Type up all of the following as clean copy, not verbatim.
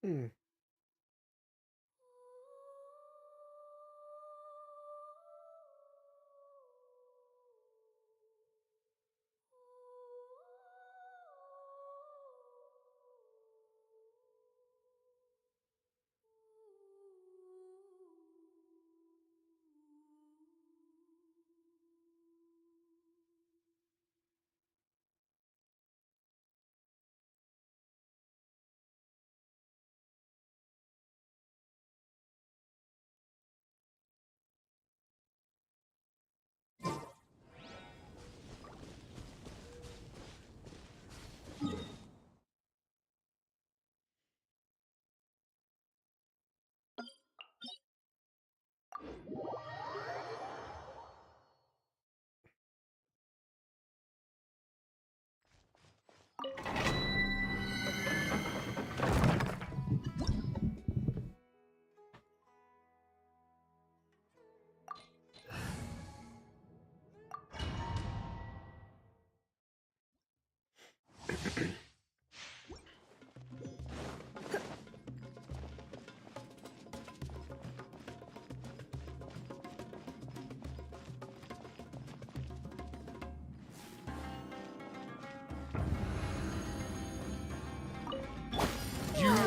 Hmm.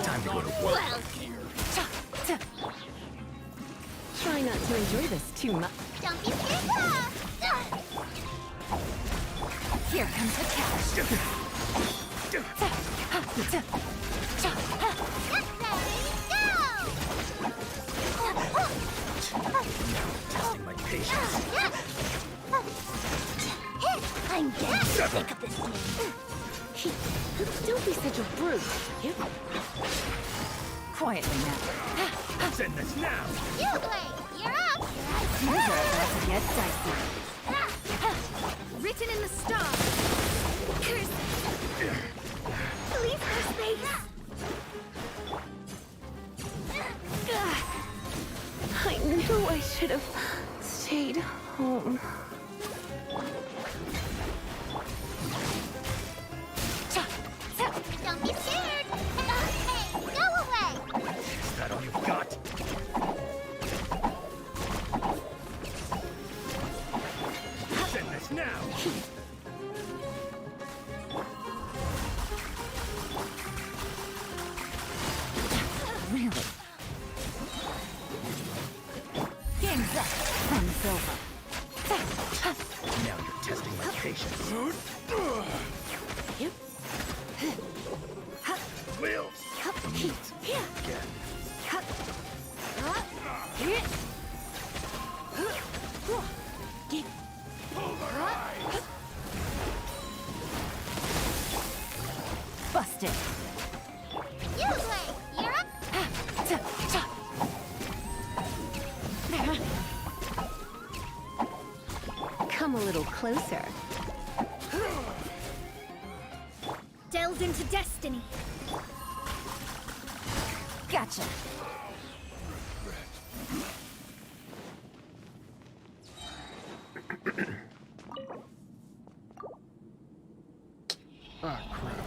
Time to go to work. Well, try not to enjoy this too much. Don't be scared. Here comes the catch. There you Testing my patience. go. I'm getting sick of this game. Don't be such a brute. Quietly now. Send this now. You play. You're up. Things are about to get dicey. Written in the stars. Curse. Leave her space. I knew I should have stayed home. Don't be scared. Hey, go away. Is that all you've got? Send this now. Really? Game's up. Fun's over. Now you're testing my patience. Yep. Will meet again. Busted. You play. You're up. Come a little closer. Delved into destiny. Gotcha. Ah, crap.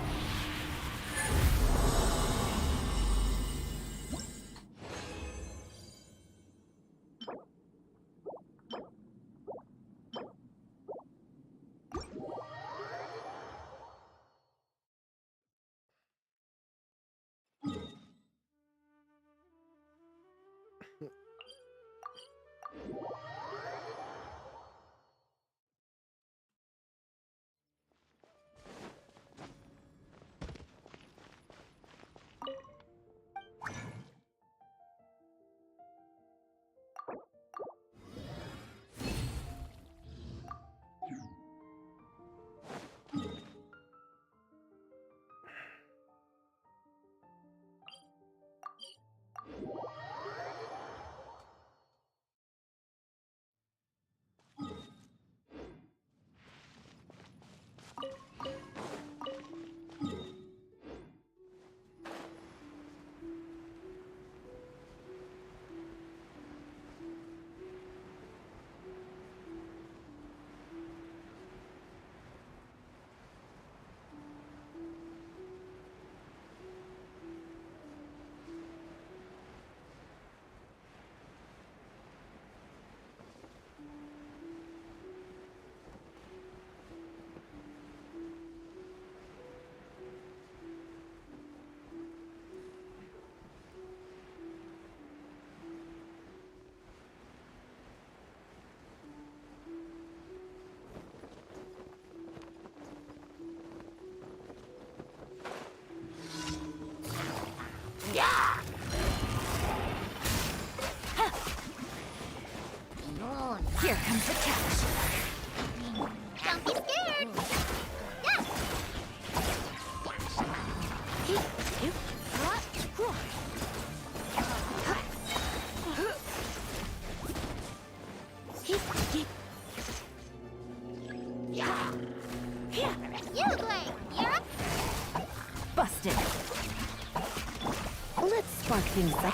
Uruguay, Europe. Busted. Let's spark things up.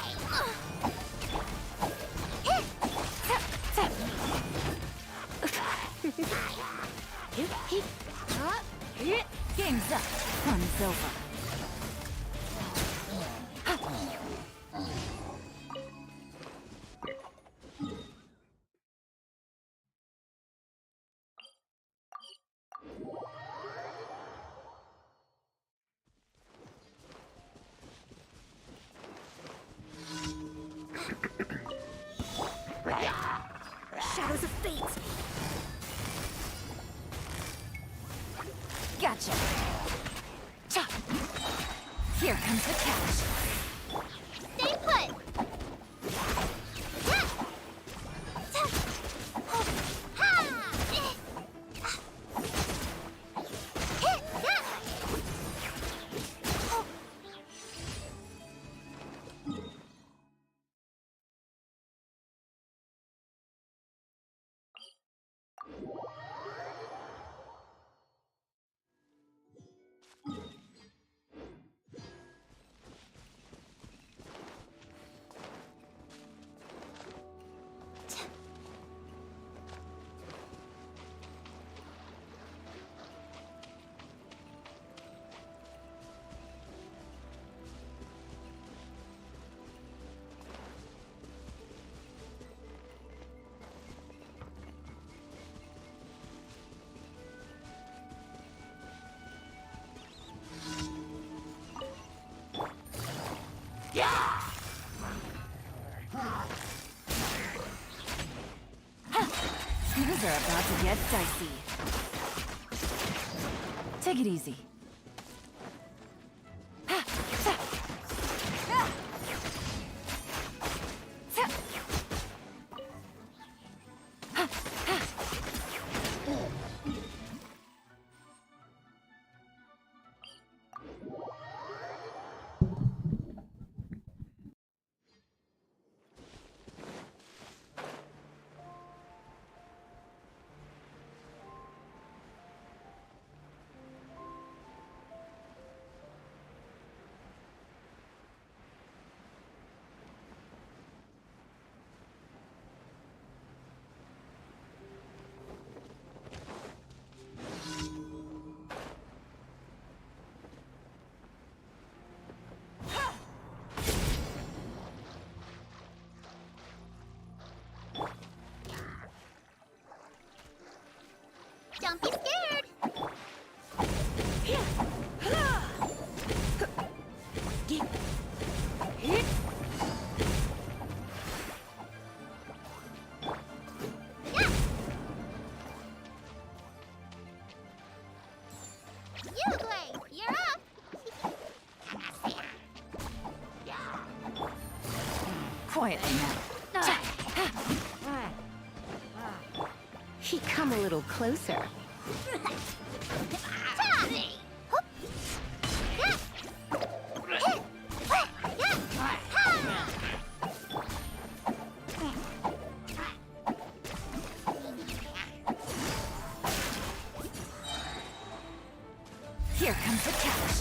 Game's up. Fun's over. Shadows of fate. Gotcha. Cha. Here comes the catch. Stay put. Things are about to get dicey. Take it easy. Don't be scared. Uruguay, you're up. Quietly now. He come a little closer. Here comes the catch.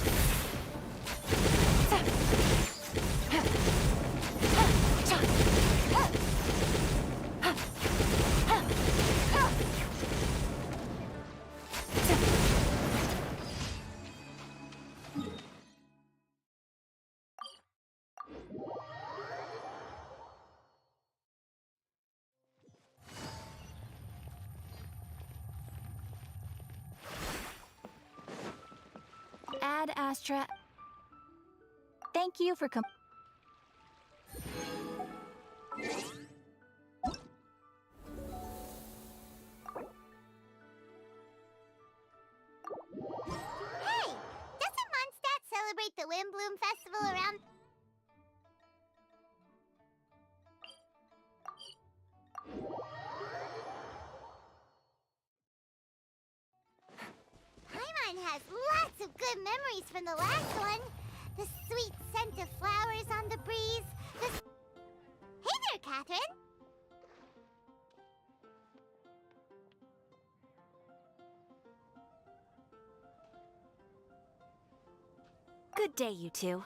Ad Astra. Thank you for Hey, doesn't Mondstadt celebrate the Windbloom Festival around? Paimon has lots of good memories from the last one. The sweet scent of flowers on the breeze. Hey there, Catherine. Good day, you two.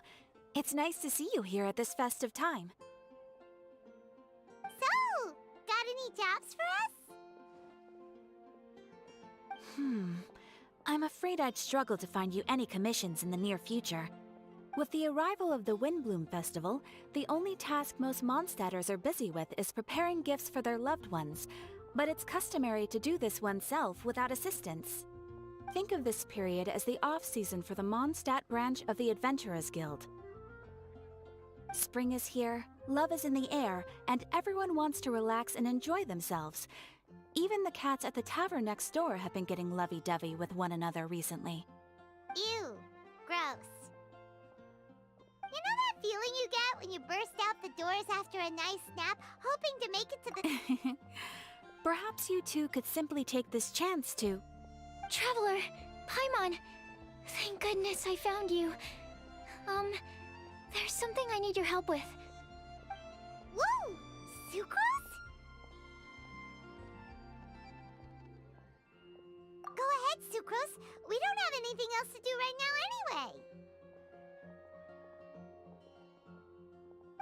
It's nice to see you here at this festive time. So, got any jobs for us? I'm afraid I'd struggle to find you any commissions in the near future. With the arrival of the Windbloom Festival, the only task most Mondstadters are busy with is preparing gifts for their loved ones, but it's customary to do this oneself without assistance. Think of this period as the off-season for the Mondstadt branch of the Adventurers Guild. Spring is here, love is in the air, and everyone wants to relax and enjoy themselves. Even the cats at the tavern next door have been getting lovey-dovey with one another recently. Ew. Gross. You know that feeling you get when you burst out the doors after a nice nap, hoping to make it to the... Perhaps you two could simply take this chance to... Traveler, Paimon, thank goodness I found you. There's something I need your help with. Woo! Sucrose? Go ahead, Sucrose. We don't have anything else to do right now anyway.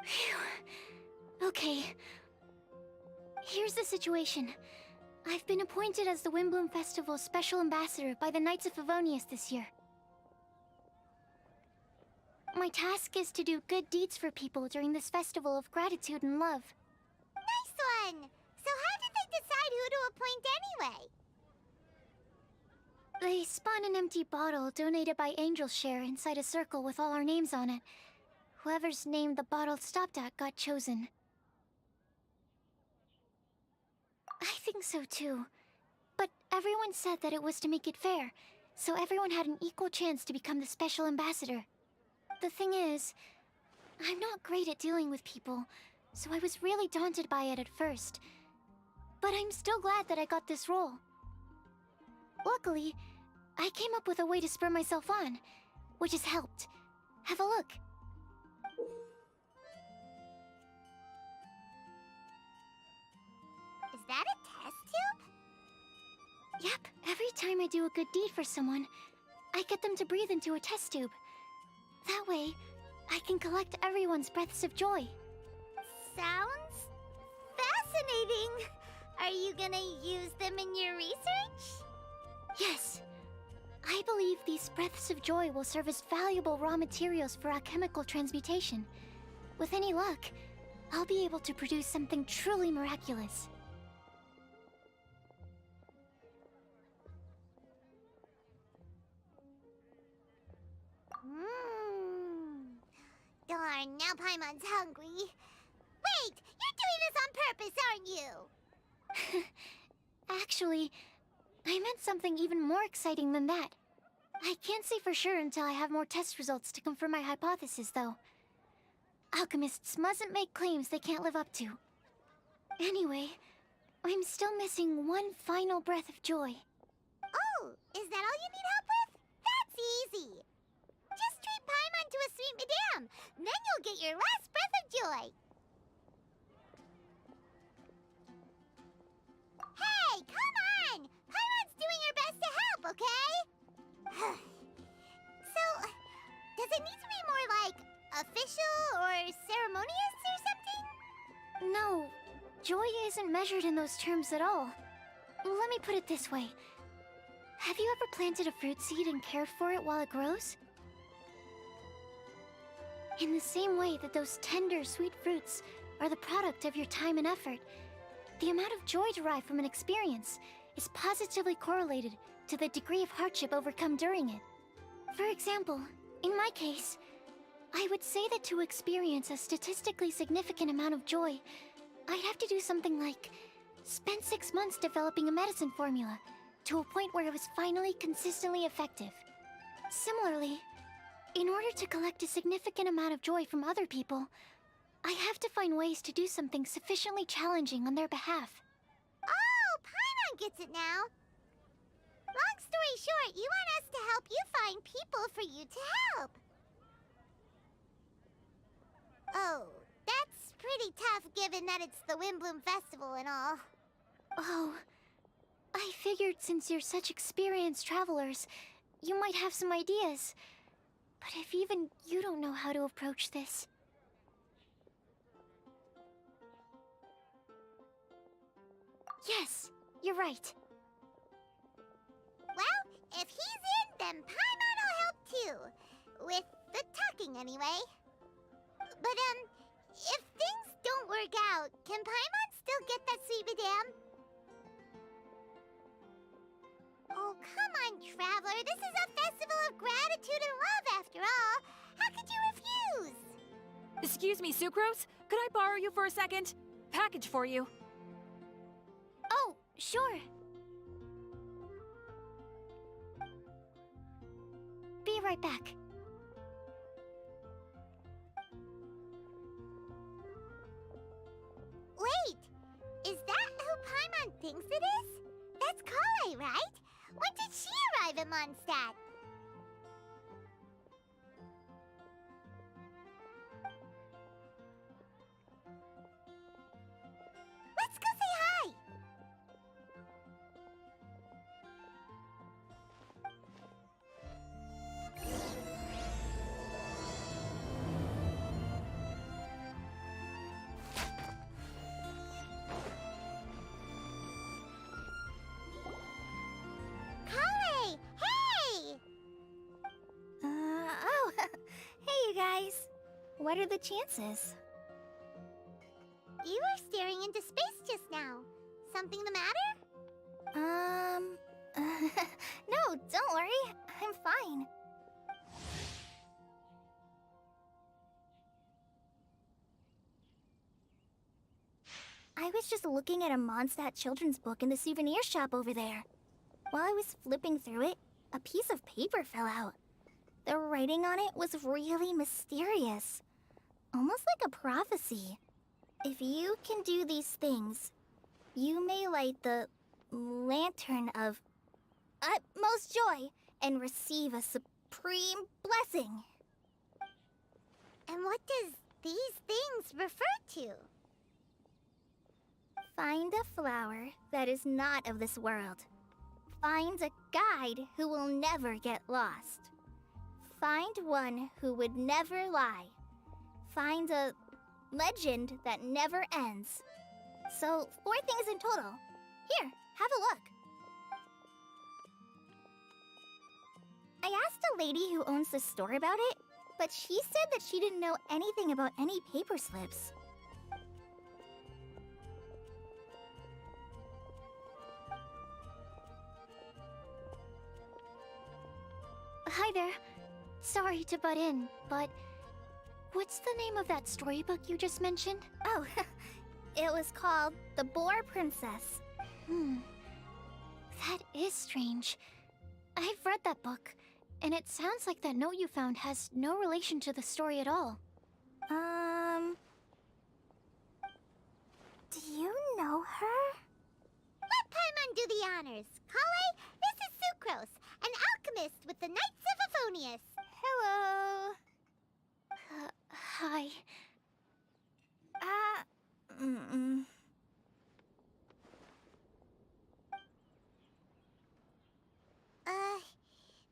Phew. Okay. Here's the situation. I've been appointed as the Windbloom Festival's special ambassador by the Knights of Favonius this year. My task is to do good deeds for people during this festival of gratitude and love. Nice one! So how did they decide who to appoint anyway? They spun an empty bottle donated by Angel's Share inside a circle with all our names on it. Whoever's name the bottle stopped at got chosen. I think so too. But everyone said that it was to make it fair, so everyone had an equal chance to become the special ambassador. The thing is, I'm not great at dealing with people, so I was really daunted by it at first. But I'm still glad that I got this role. Luckily, I came up with a way to spur myself on, which has helped. Have a look. Is that a test tube? Yep, every time I do a good deed for someone, I get them to breathe into a test tube. That way, I can collect everyone's breaths of joy. Sounds fascinating. Are you gonna use them in your research? Yes. I believe these breaths of joy will serve as valuable raw materials for alchemical transmutation. With any luck, I'll be able to produce something truly miraculous. Darn, now Paimon's hungry. Wait, you're doing this on purpose, aren't you? Actually, I meant something even more exciting than that. I can't say for sure until I have more test results to confirm my hypothesis, though. Alchemists mustn't make claims they can't live up to. Anyway, I'm still missing one final breath of joy. Oh, is that all you need help with? That's easy. Just treat Paimon to a sweet madame. Then you'll get your last breath of joy. Hey, come on! Paimon's doing her best to help, okay? So, does it need to be more like official or ceremonious or something? No, joy isn't measured in those terms at all. Let me put it this way. Have you ever planted a fruit seed and cared for it while it grows? In the same way that those tender, sweet fruits are the product of your time and effort, the amount of joy derived from an experience is positively correlated to the degree of hardship overcome during it. For example, in my case, I would say that to experience a statistically significant amount of joy, I'd have to do something like spend 6 months developing a medicine formula to a point where it was finally consistently effective. Similarly, in order to collect a significant amount of joy from other people, I have to find ways to do something sufficiently challenging on their behalf. Oh, Paimon gets it now. Long story short, you want us to help you find people for you to help. Oh, that's pretty tough given that it's the Windbloom Festival and all. Oh, I figured since you're such experienced travelers, you might have some ideas. But if even you don't know how to approach this... Yes, you're right. Well, if he's in, then Paimon will help too. With the talking, anyway. But, if things don't work out, can Paimon still get that sweet madame? Oh, come on, Traveler. This is a festival of gratitude and love, after all. How could you refuse? Excuse me, Sucrose? Could I borrow you for a second? Package for you. Oh, sure. Be right back. Wait! Is that who Paimon thinks it is? That's Kale, right? When did she arrive in Mondstadt? Let's go say hi! Kale! Hey! Oh, hey you guys. What are the chances? You were staring into space just now. Something the matter? No, don't worry. I'm fine. I was just looking at a Mondstadt children's book in the souvenir shop over there. While I was flipping through it, a piece of paper fell out. The writing on it was really mysterious. Almost like a prophecy. If you can do these things, you may light the lantern of utmost joy and receive a supreme blessing. And what does these things refer to? Find a flower that is not of this world. Find a guide who will never get lost. Find one who would never lie. Find a legend that never ends. So, 4 things in total. Here, have a look. I asked a lady who owns the store about it, but she said that she didn't know anything about any paper slips. Hi there. Sorry to butt in, but what's the name of that storybook you just mentioned? Oh, it was called The Boar Princess. That is strange. I've read that book, and it sounds like that note you found has no relation to the story at all. Do you know her? Let Paimon do the honors. Kale, this is Sucrose, an alchemist with the Knights of Euphonius. Hello. Hi.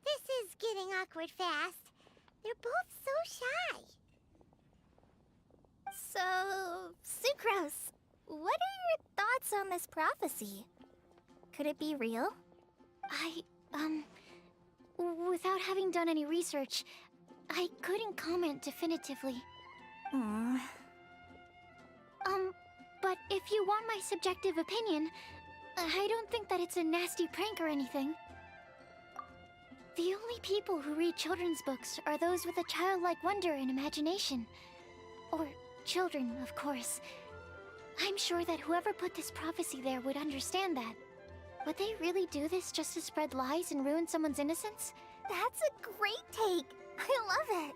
This is getting awkward fast. They're both so shy. So, Sucrose, what are your thoughts on this prophecy? Could it be real? Without having done any research, I couldn't comment definitively. But if you want my subjective opinion, I don't think that it's a nasty prank or anything. The only people who read children's books are those with a childlike wonder and imagination. Or children, of course. I'm sure that whoever put this prophecy there would understand that. Would they really do this just to spread lies and ruin someone's innocence? That's a great take! I love it!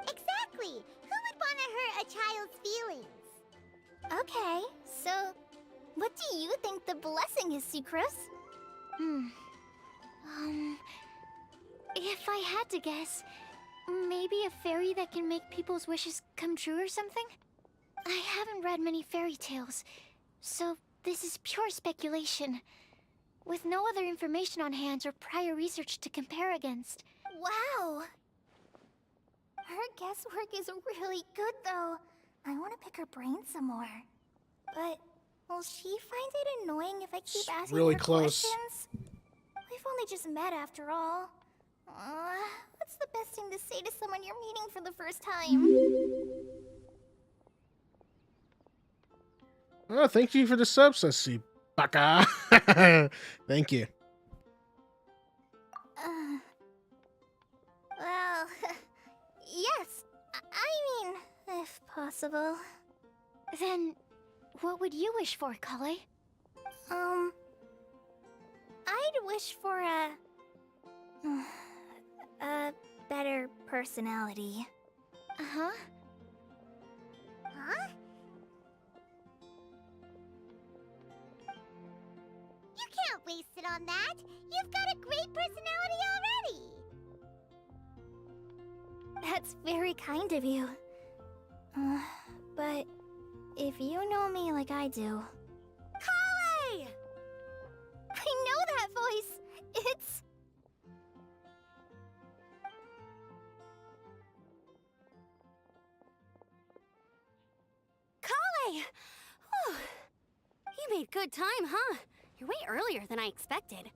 Exactly! Who would want to hurt a child's feelings? Okay, so what do you think the blessing is, Sucrose? If I had to guess, maybe a fairy that can make people's wishes come true or something? I haven't read many fairy tales, so this is pure speculation. With no other information on hand or prior research to compare against. Wow! Her guesswork is really good, though. I want to pick her brain some more. But will she find it annoying if I keep asking really her close. questions? We've only just met after all. What's the best thing to say to someone you're meeting for the first time? Oh, thank you for the sub, Sassy Baka. Thank you. Well, yes. I mean, if possible. Then, what would you wish for, Kale? I'd wish for a better personality. Uh-huh. Huh? You can't waste it on that. You've got a great personality already. That's very kind of you. But if you know me like I do... Kale! I know that voice! It's... Kale! Whew. You made good time, huh? You're way earlier than I expected.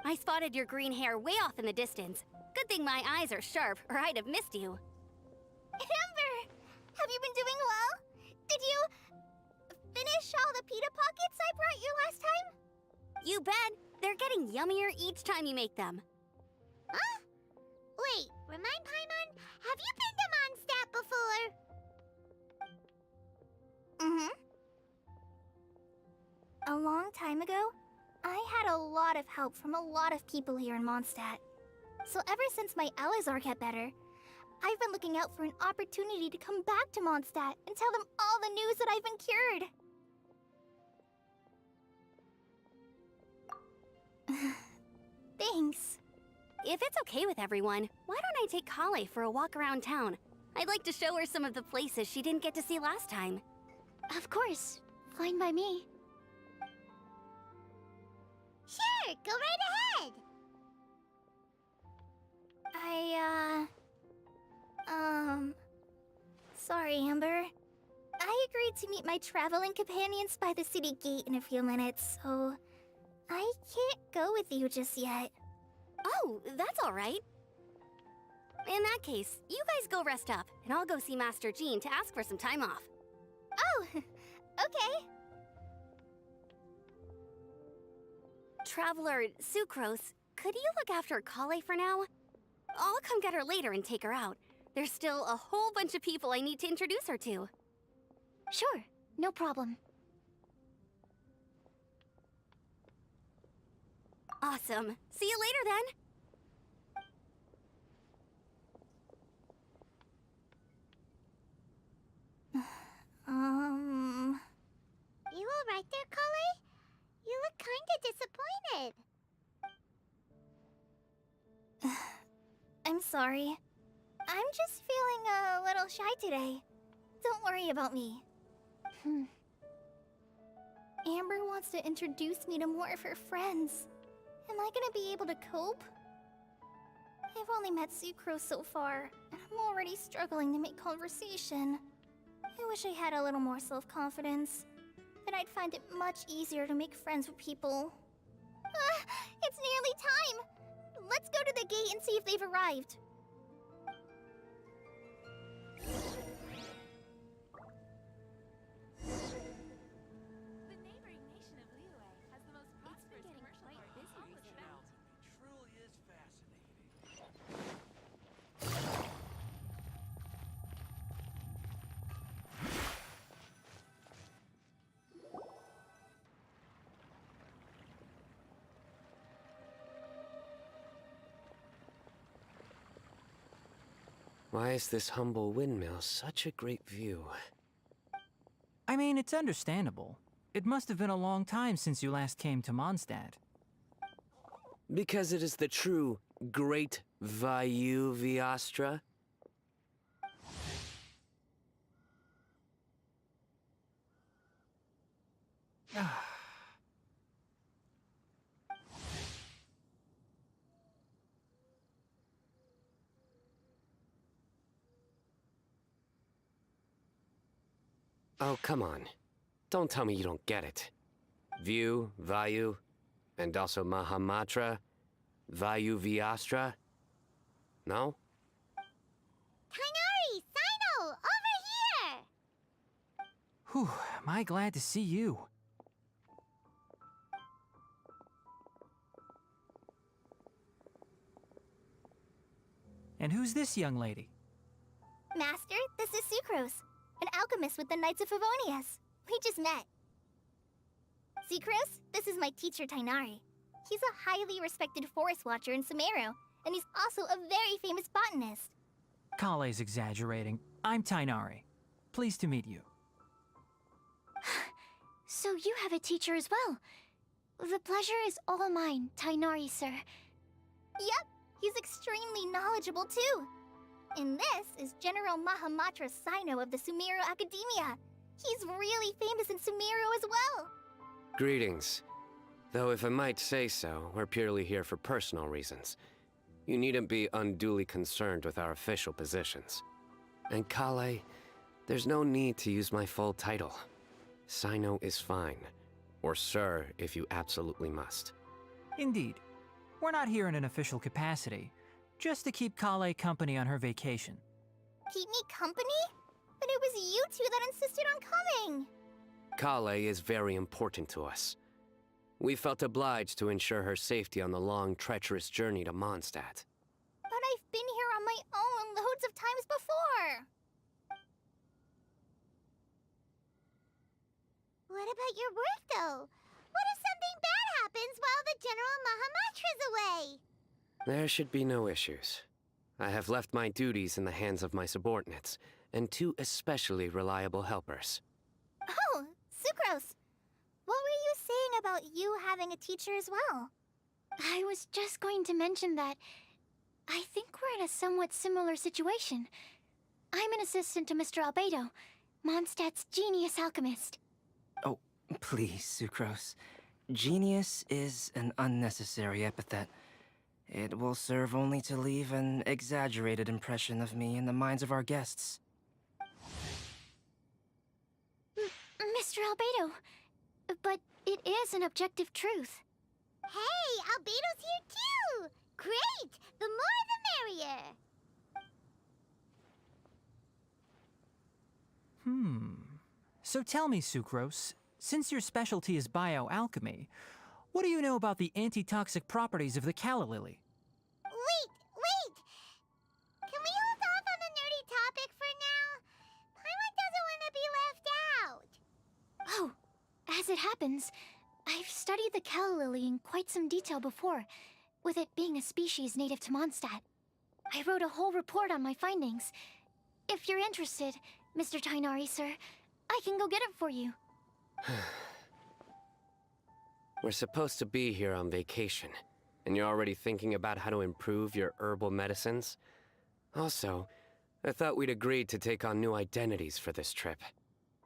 I spotted your green hair way off in the distance. Good thing my eyes are sharp, or I'd have missed you. Amber! Have you been doing well? Did you... finish all the pita pockets I brought you last time? You bet. They're getting yummier each time you make them. Huh? Wait, remind Paimon, have you been to Mondstadt before? Mm-hmm. A long time ago, I had a lot of help from a lot of people here in Mondstadt. So ever since my Elizar got better, I've been looking out for an opportunity to come back to Mondstadt and tell them all the news that I've been cured. Thanks. If it's okay with everyone, why don't I take Kale for a walk around town? I'd like to show her some of the places she didn't get to see last time. Of course. Fine by me. Sure, go right ahead. Sorry, Amber. I agreed to meet my traveling companions by the city gate in a few minutes, so I can't go with you just yet. Oh, that's all right. In that case, you guys go rest up, and I'll go see Master Jean to ask for some time off. Oh, okay. Traveler Sucrose, could you look after Kale for now? I'll come get her later and take her out. There's still a whole bunch of people I need to introduce her to. Sure, no problem. Awesome. See you later then. You alright there, Kale? You look kinda disappointed. I'm sorry. I'm just feeling a little shy today. Don't worry about me. Amber wants to introduce me to more of her friends. Am I gonna be able to cope? I've only met Sucrose so far, and I'm already struggling to make conversation. I wish I had a little more self-confidence. Then I'd find it much easier to make friends with people. It's nearly time! Let's go to the gate and see if they've arrived. The neighboring nation of Liyue has the most prosperous commercial establishment. Truly is fascinating. Why is this humble windmill such a great view? I mean, it's understandable. It must have been a long time since you last came to Mondstadt. Because it is the true Great Vayu Viastra? Oh, come on. Don't tell me you don't get it. View, Vayu, and also Mahamatra, Vayu Viastra? No? Kainari, Sino, over here! Whew, am I glad to see you. And who's this young lady? Master, this is Sucrose, an alchemist with the Knights of Favonius. We just met. Sucrose, this is my teacher Tainari. He's a highly respected forest watcher in Sumeru, and he's also a very famous botanist. Kale's exaggerating. I'm Tainari. Pleased to meet you. So you have a teacher as well. The pleasure is all mine, Tainari, sir. Yep, he's extremely knowledgeable too. And this is General Mahamatra Sino of the Sumeru Academia. He's really famous in Sumeru as well. Greetings. Though if I might say so, we're purely here for personal reasons. You needn't be unduly concerned with our official positions. And Kale, there's no need to use my full title. Sino is fine. Or sir, if you absolutely must. Indeed. We're not here in an official capacity, just to keep Kale company on her vacation. Keep me company? But it was you two that insisted on coming. Kale is very important to us. We felt obliged to ensure her safety on the long, treacherous journey to Mondstadt. But I've been here on my own loads of times before. What about your work, though? What if something bad happens while the General Mahamatra's away? There should be no issues. I have left my duties in the hands of my subordinates, and two especially reliable helpers. Oh, Sucrose. What were you saying about you having a teacher as well? I was just going to mention that I think we're in a somewhat similar situation. I'm an assistant to Mr. Albedo, Mondstadt's genius alchemist. Oh, please, Sucrose. Genius is an unnecessary epithet. It will serve only to leave an exaggerated impression of me in the minds of our guests. Mr. Albedo, but it is an objective truth. Hey, Albedo's here too! Great! The more the merrier! So tell me, Sucrose, since your specialty is bioalchemy, what do you know about the antitoxic properties of the calla lily? Wait! Can we hold off on the nerdy topic for now? Paimon doesn't want to be left out. Oh, as it happens, I've studied the calla lily in quite some detail before, with it being a species native to Mondstadt. I wrote a whole report on my findings. If you're interested, Mr. Tainari, sir, I can go get it for you. We're supposed to be here on vacation, and you're already thinking about how to improve your herbal medicines? Also, I thought we'd agreed to take on new identities for this trip.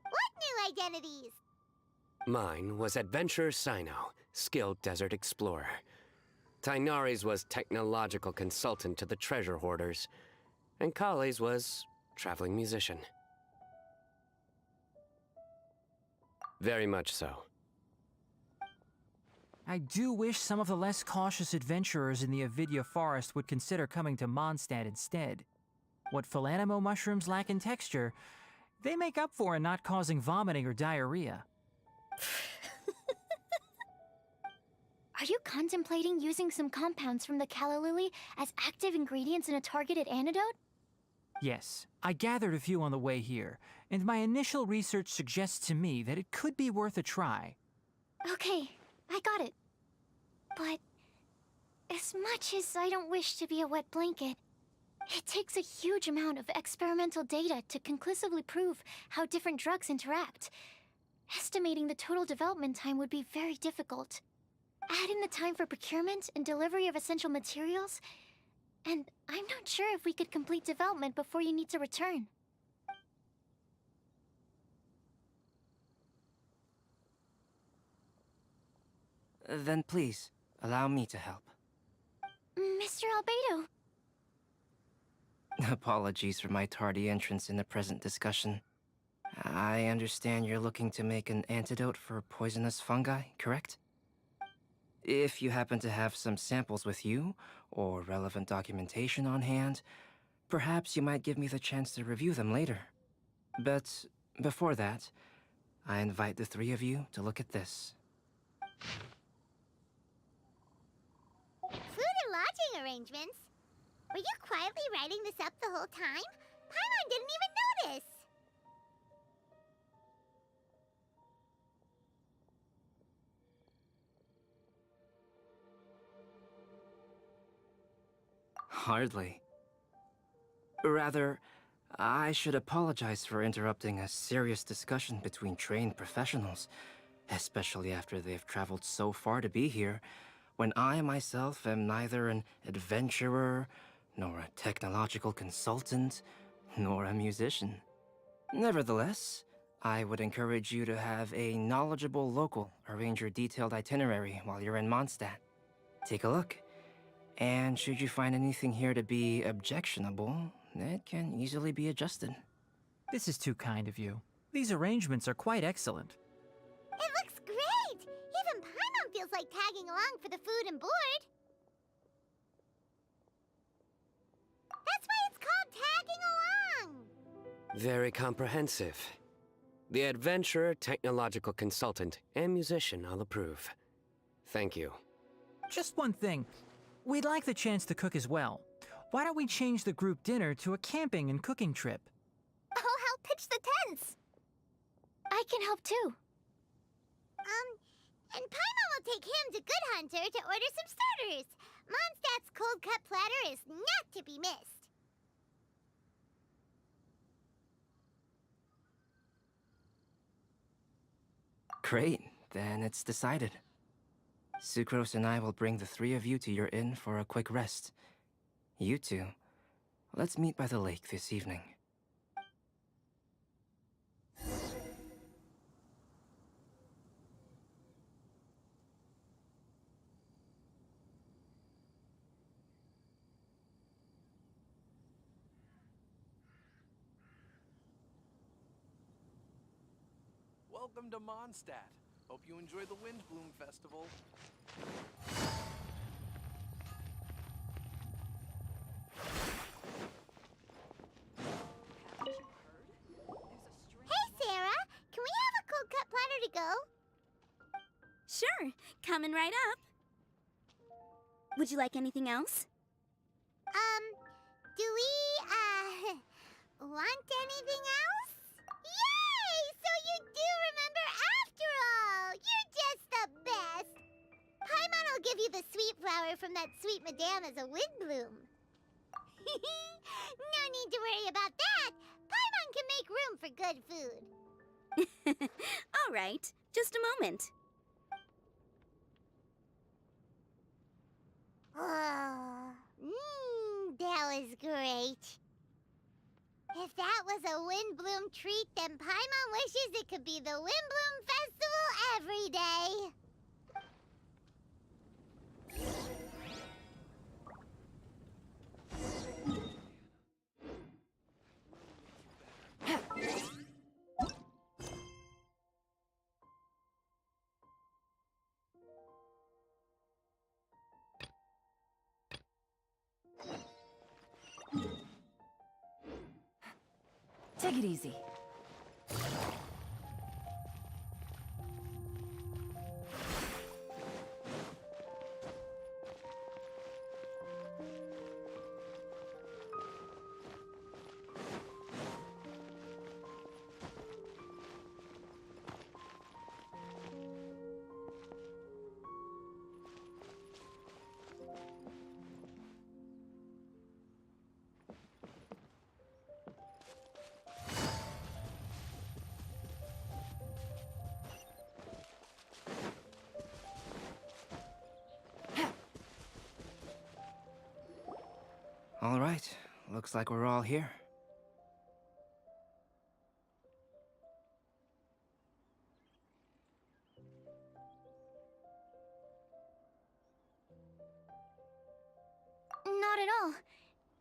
What new identities? Mine was Adventurer Sino, skilled desert explorer. Tainari's was technological consultant to the treasure hoarders, and Kale's was traveling musician. Very much so. I do wish some of the less cautious adventurers in the Avidya forest would consider coming to Mondstadt instead. What Philanimo mushrooms lack in texture, they make up for in not causing vomiting or diarrhea. Are you contemplating using some compounds from the calla lily as active ingredients in a targeted antidote? Yes, I gathered a few on the way here, and my initial research suggests to me that it could be worth a try. Okay, I got it. But as much as I don't wish to be a wet blanket, it takes a huge amount of experimental data to conclusively prove how different drugs interact. Estimating the total development time would be very difficult. Add in the time for procurement and delivery of essential materials, and I'm not sure if we could complete development before you need to return. Then please, allow me to help. Mr. Albedo. Apologies for my tardy entrance in the present discussion. I understand you're looking to make an antidote for poisonous fungi, correct? If you happen to have some samples with you, or relevant documentation on hand, perhaps you might give me the chance to review them later. But before that, I invite the three of you to look at this. Food and lodging arrangements? Were you quietly writing this up the whole time? Paimon didn't even notice! Hardly. Rather, I should apologize for interrupting a serious discussion between trained professionals, especially after they've traveled so far to be here, when I myself am neither an adventurer, nor a technological consultant, nor a musician. Nevertheless, I would encourage you to have a knowledgeable local arrange your detailed itinerary while you're in Mondstadt. Take a look. And should you find anything here to be objectionable, it can easily be adjusted. This is too kind of you. These arrangements are quite excellent. It looks great! Even Paimon feels like tagging along for the food and board. That's why it's called tagging along! Very comprehensive. The adventurer, technological consultant, and musician all approve. Thank you. Just one thing. We'd like the chance to cook as well. Why don't we change the group dinner to a camping and cooking trip? I'll help pitch the tents. I can help too. And Paimon will take him to Good Hunter to order some starters. Mondstadt's cold cut platter is not to be missed. Great, then it's decided. Sucrose and I will bring the three of you to your inn for a quick rest. You two, let's meet by the lake this evening. Welcome to Mondstadt. Hope you enjoy the Windbloom Festival. Hey, Sarah! Can we have a cold cut platter to go? Sure, coming right up. Would you like anything else? Do we, want anything else? Yay! So you do remember after all! You're just the best! Paimon will give you the sweet flower from that sweet madame as a windbloom. No need to worry about that! Paimon can make room for good food. All right, just a moment. That was great. If that was a Windbloom treat, then Paimon wishes it could be the Windbloom Festival every day. Take it easy. All right, looks like we're all here. Not at all.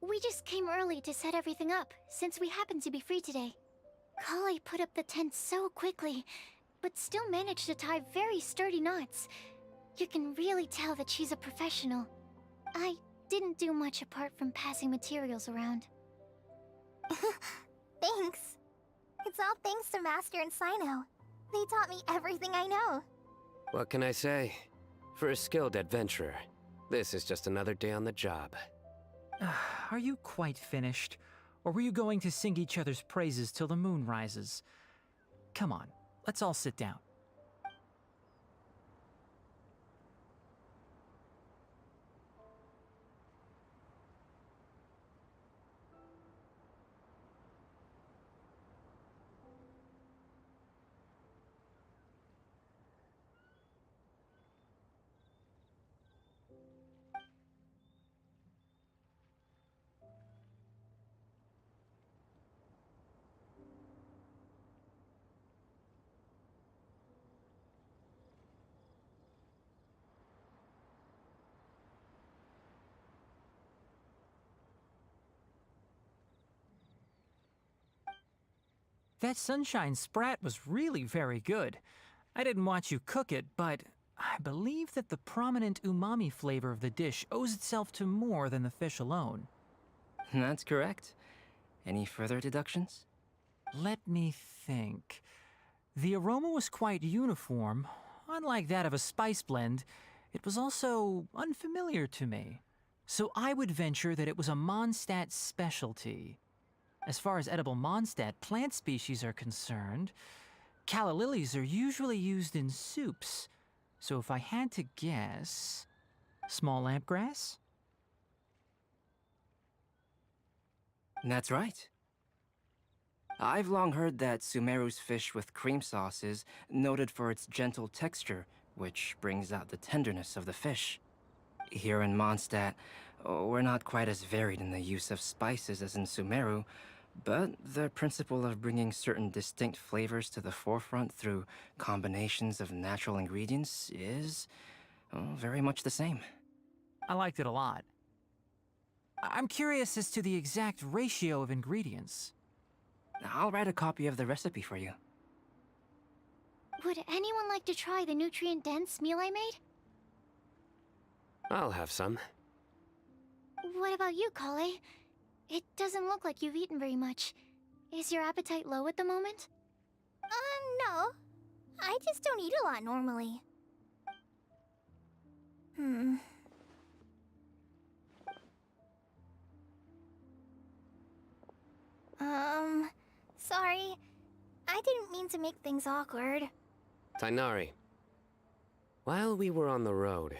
We just came early to set everything up, since we happen to be free today. Kale put up the tent so quickly, but still managed to tie very sturdy knots. You can really tell that she's a professional. I didn't do much apart from passing materials around. Thanks. It's all thanks to Master and Sino. They taught me everything I know. What can I say? For a skilled adventurer, this is just another day on the job. Are you quite finished? Or were you going to sing each other's praises till the moon rises? Come on, let's all sit down. That sunshine sprat was really very good. I didn't watch you cook it, but I believe that the prominent umami flavor of the dish owes itself to more than the fish alone. That's correct. Any further deductions? Let me think. The aroma was quite uniform. Unlike that of a spice blend, it was also unfamiliar to me. So I would venture that it was a Mondstadt specialty. As far as edible Mondstadt plant species are concerned, calla lilies are usually used in soups. So if I had to guess, small lampgrass? That's right. I've long heard that Sumeru's fish with cream sauce is noted for its gentle texture, which brings out the tenderness of the fish. Here in Mondstadt, we're not quite as varied in the use of spices as in Sumeru, but the principle of bringing certain distinct flavors to the forefront through combinations of natural ingredients is very much the same. I liked it a lot. I'm curious as to the exact ratio of ingredients. I'll write a copy of the recipe for you. Would anyone like to try the nutrient-dense meal I made? I'll have some. What about you, Kale? It doesn't look like you've eaten very much. Is your appetite low at the moment? No. I just don't eat a lot normally. Sorry. I didn't mean to make things awkward. Tainari. While we were on the road,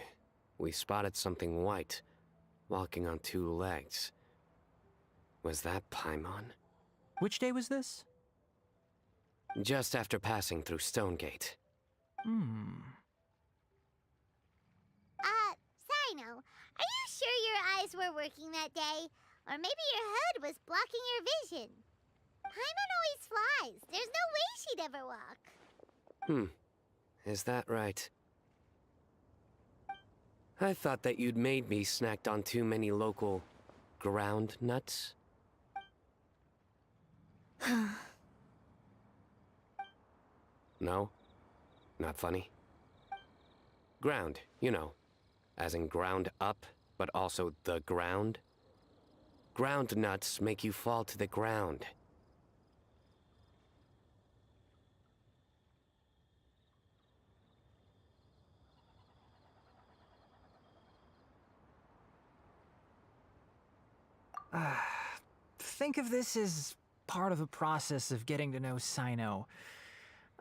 we spotted something white, walking on two legs. Was that Paimon? Which day was this? Just after passing through Stonegate. Sino, are you sure your eyes were working that day? Or maybe your hood was blocking your vision? Paimon always flies. There's no way she'd ever walk. Is that right? I thought that you'd made me snacked on too many local ground nuts. No? Not funny? Ground, you know. As in ground up, but also the ground. Ground nuts make you fall to the ground. Think of this as part of the process of getting to know Sino.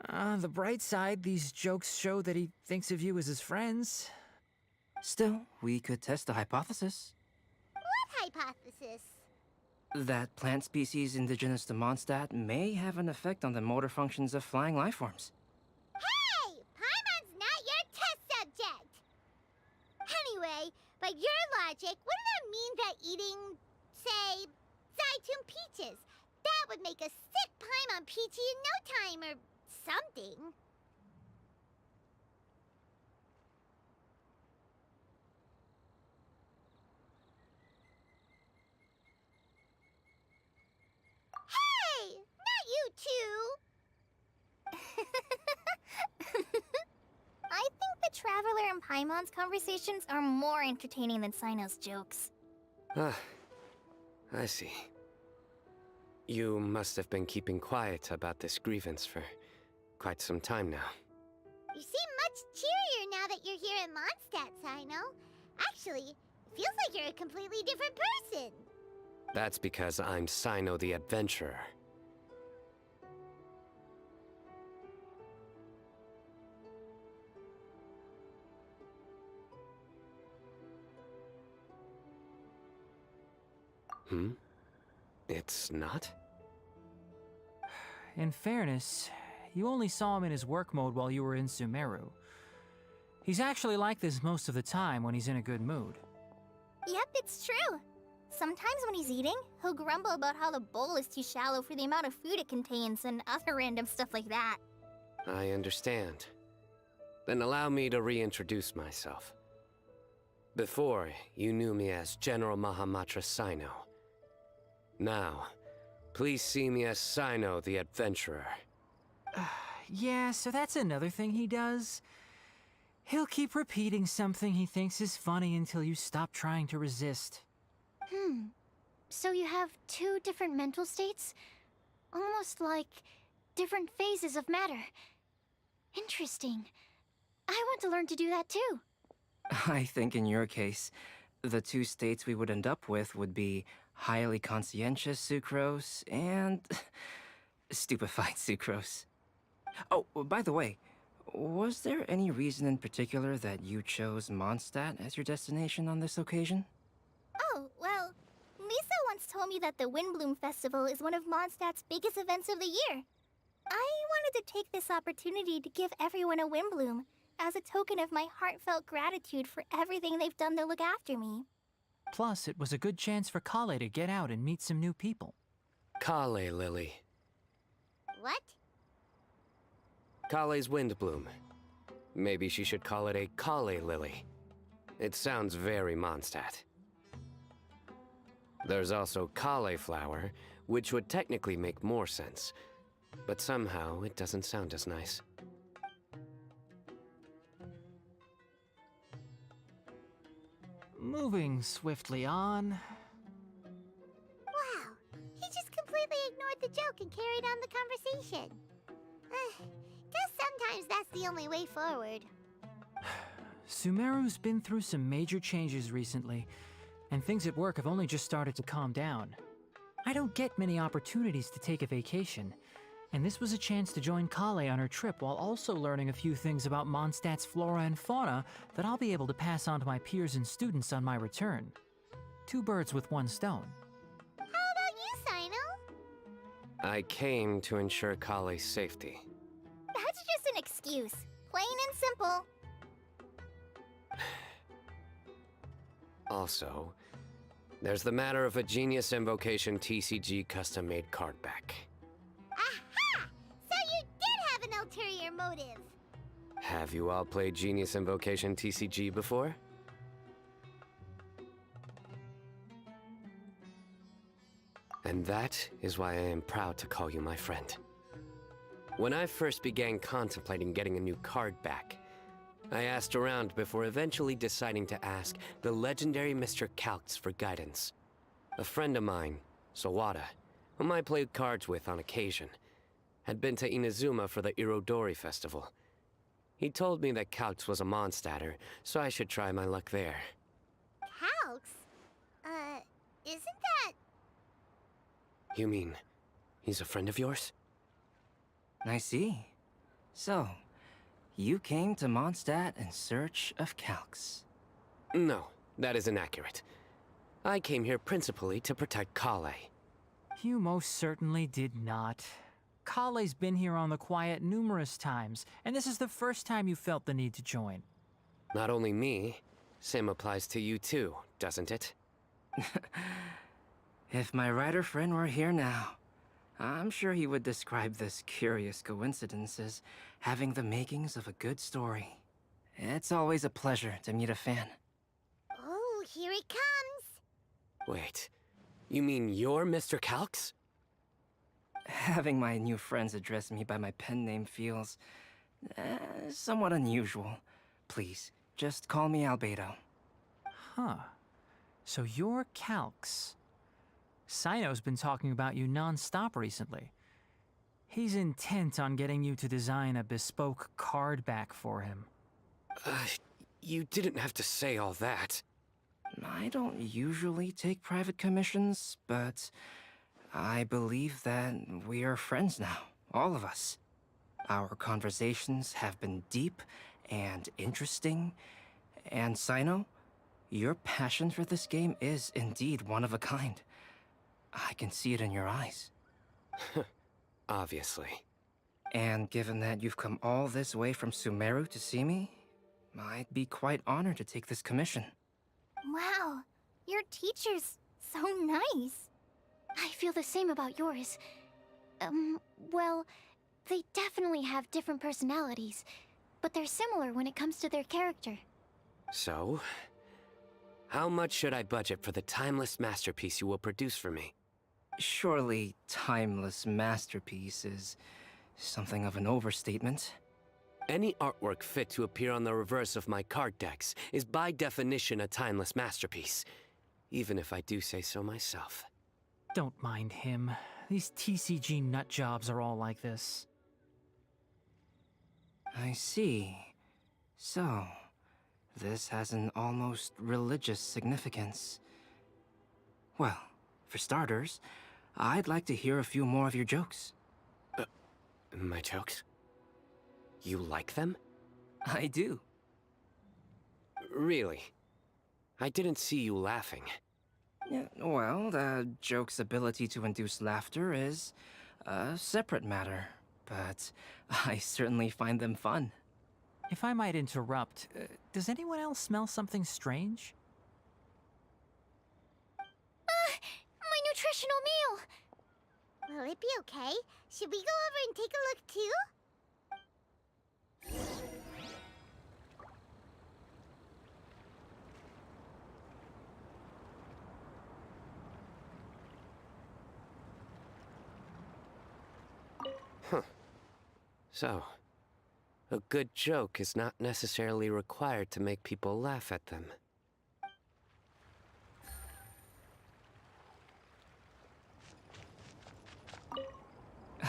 The bright side, these jokes show that he thinks of you as his friends. Still, we could test the hypothesis. What hypothesis? That plant species indigenous to Mondstadt may have an effect on the motor functions of flying lifeforms. Hey! Paimon's not your test subject! Anyway, by your logic, wouldn't that mean that eating, say, Zaitun peaches, that would make a sick Paimon peachy in no time or something? Hey! Not you, I think the Traveler and Paimon's conversations are more entertaining than Sino's jokes. Ah, I see. You must have been keeping quiet about this grievance for quite some time now. You seem much cheerier now that you're here in Mondstadt, Sino. Actually, it feels like you're a completely different person. That's because I'm Sino the Adventurer. It's not? In fairness, you only saw him in his work mode while you were in Sumeru. He's actually like this most of the time when he's in a good mood. Yep, it's true. Sometimes when he's eating, he'll grumble about how the bowl is too shallow for the amount of food it contains and other random stuff like that. I understand. Then allow me to reintroduce myself. Before, you knew me as General Mahamatra Sino. Now, please see me as Sino the Adventurer. Yeah, so that's another thing he does. He'll keep repeating something he thinks is funny until you stop trying to resist. So you have two different mental states? Almost like different phases of matter. Interesting. I want to learn to do that too. I think in your case, the two states we would end up with would be highly conscientious sucrose and stupefied sucrose. Oh, by the way, was there any reason in particular that you chose Mondstadt as your destination on this occasion? Oh, well, Lisa once told me that the Windbloom Festival is one of Mondstadt's biggest events of the year. I wanted to take this opportunity to give everyone a Windbloom as a token of my heartfelt gratitude for everything they've done to look after me. Plus, it was a good chance for Kale to get out and meet some new people. Kale Lily. What? Kale's Windbloom. Maybe she should call it a Kale Lily. It sounds very Mondstadt. There's also Cauliflower, which would technically make more sense. But somehow, it doesn't sound as nice. Moving swiftly on. Wow, he just completely ignored the joke and carried on the conversation. Guess sometimes that's the only way forward. Sumeru's been through some major changes recently, and things at work have only just started to calm down. I don't get many opportunities to take a vacation, and this was a chance to join Kale on her trip while also learning a few things about Mondstadt's flora and fauna that I'll be able to pass on to my peers and students on my return. Two birds with one stone. How about you, Sino? I came to ensure Kale's safety. That's just an excuse. Plain and simple. Also, there's the matter of a Genius Invocation TCG custom-made card back. Aha! So you did have an ulterior motive. Have you all played Genius Invocation TCG before? And that is why I am proud to call you my friend. When I first began contemplating getting a new card back, I asked around before eventually deciding to ask the legendary Mr. Calx for guidance. A friend of mine, Sawada, whom I played cards with on occasion, had been to Inazuma for the Irodori Festival. He told me that Calx was a Mondstadter, so I should try my luck there. Calx? Isn't that... You mean, he's a friend of yours? I see. So, you came to Mondstadt in search of Calx. No, that is inaccurate. I came here principally to protect Kale. You most certainly did not. Kale's been here on the quiet numerous times, and this is the first time you felt the need to join. Not only me, same applies to you too, doesn't it? If my writer friend were here now, I'm sure he would describe this curious coincidence as having the makings of a good story. It's always a pleasure to meet a fan. Oh, here it comes. Wait, you mean you're Mr. Calx? Having my new friends address me by my pen name feels somewhat unusual. Please, just call me Albedo. Huh. So you're Calx. Sino's been talking about you non-stop recently. He's intent on getting you to design a bespoke card back for him. You didn't have to say all that. I don't usually take private commissions, but I believe that we are friends now, all of us. Our conversations have been deep and interesting, and Sino, your passion for this game is indeed one of a kind. I can see it in your eyes. Obviously. And given that you've come all this way from Sumeru to see me, I'd be quite honored to take this commission. Wow, your teacher's so nice. I feel the same about yours. Well, they definitely have different personalities, but they're similar when it comes to their character. So, how much should I budget for the timeless masterpiece you will produce for me? Surely, timeless masterpiece is something of an overstatement. Any artwork fit to appear on the reverse of my card decks is by definition a timeless masterpiece, even if I do say so myself. Don't mind him. These TCG nut jobs are all like this. I see. So, this has an almost religious significance. Well, for starters, I'd like to hear a few more of your jokes. My jokes? You like them? I do. Really? I didn't see you laughing. Yeah, well, the joke's ability to induce laughter is a separate matter, but I certainly find them fun. If I might interrupt, does anyone else smell something strange? My nutritional meal! Will it be okay? Should we go over and take a look too? So, a good joke is not necessarily required to make people laugh at them.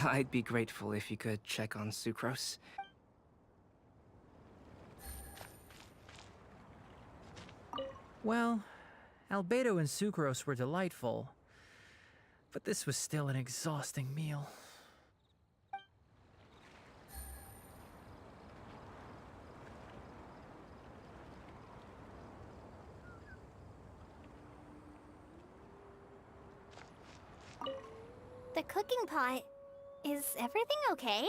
I'd be grateful if you could check on Sucrose. Well, Albedo and Sucrose were delightful, but this was still an exhausting meal. The cooking pot. Is everything okay?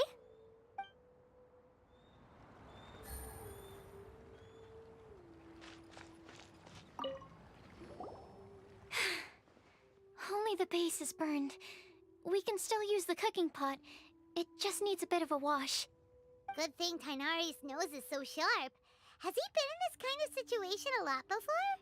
Only the base is burned. We can still use the cooking pot. It just needs a bit of a wash. Good thing Tainari's nose is so sharp. Has he been in this kind of situation a lot before?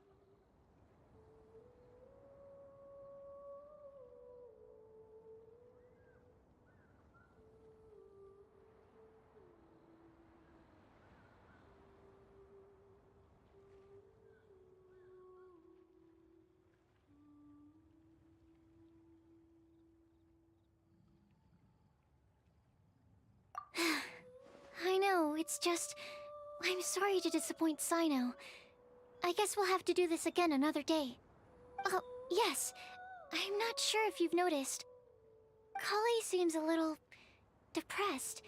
I know, it's just... I'm sorry to disappoint Sino. I guess we'll have to do this again another day. Oh, yes. I'm not sure if you've noticed. Kali seems a little... depressed.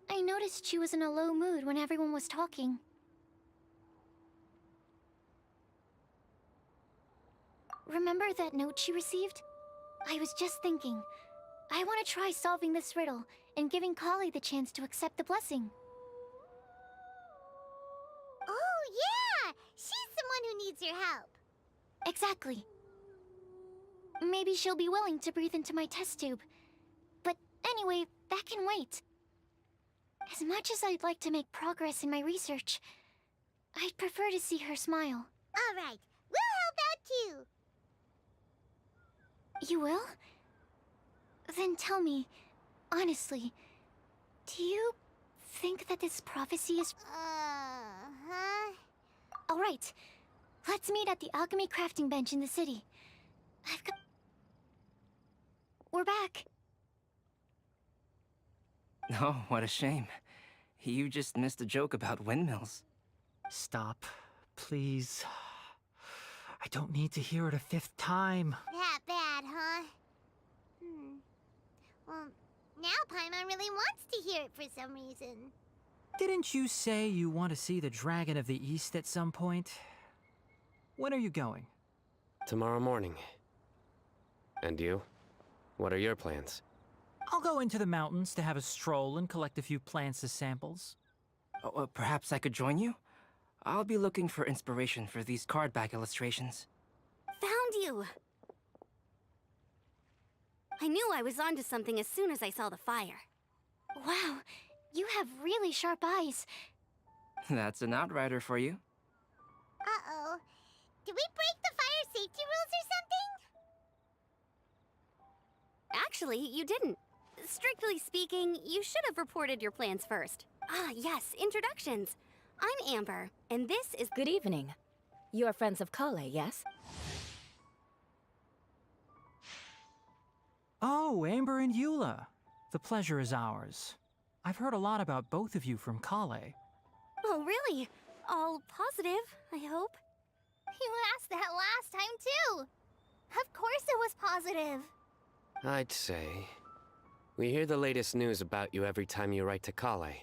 I noticed she was in a low mood when everyone was talking. Remember that note she received? I was just thinking. I want to try solving this riddle and giving Kali the chance to accept the blessing. Oh, yeah! She's someone who needs your help. Exactly. Maybe she'll be willing to breathe into my test tube. But anyway, that can wait. As much as I'd like to make progress in my research, I'd prefer to see her smile. All right, we'll help out too. You will? Then tell me, honestly, do you think that this prophecy is... Huh? Alright, let's meet at the alchemy crafting bench in the city. I've got... We're back. Oh, what a shame. You just missed a joke about windmills. Stop, please. I don't need to hear it a fifth time. That bad, huh? Well, now Paimon really wants to hear it for some reason. Didn't you say you want to see the Dragon of the East at some point? When are you going? Tomorrow morning. And you? What are your plans? I'll go into the mountains to have a stroll and collect a few plants as samples. Oh, perhaps I could join you? I'll be looking for inspiration for these card back illustrations. Found you! I knew I was onto something as soon as I saw the fire. Wow, you have really sharp eyes. That's an outrider for you. Uh-oh. Did we break the fire safety rules or something? Actually, you didn't. Strictly speaking, you should have reported your plans first. Ah, yes, introductions. I'm Amber, and this is... Good evening. You are friends of Kale, yes? Oh, Amber and Eula. The pleasure is ours. I've heard a lot about both of you from Kale. Oh, really? All positive, I hope? You asked that last time, too. Of course it was positive. I'd say... we hear the latest news about you every time you write to Kale.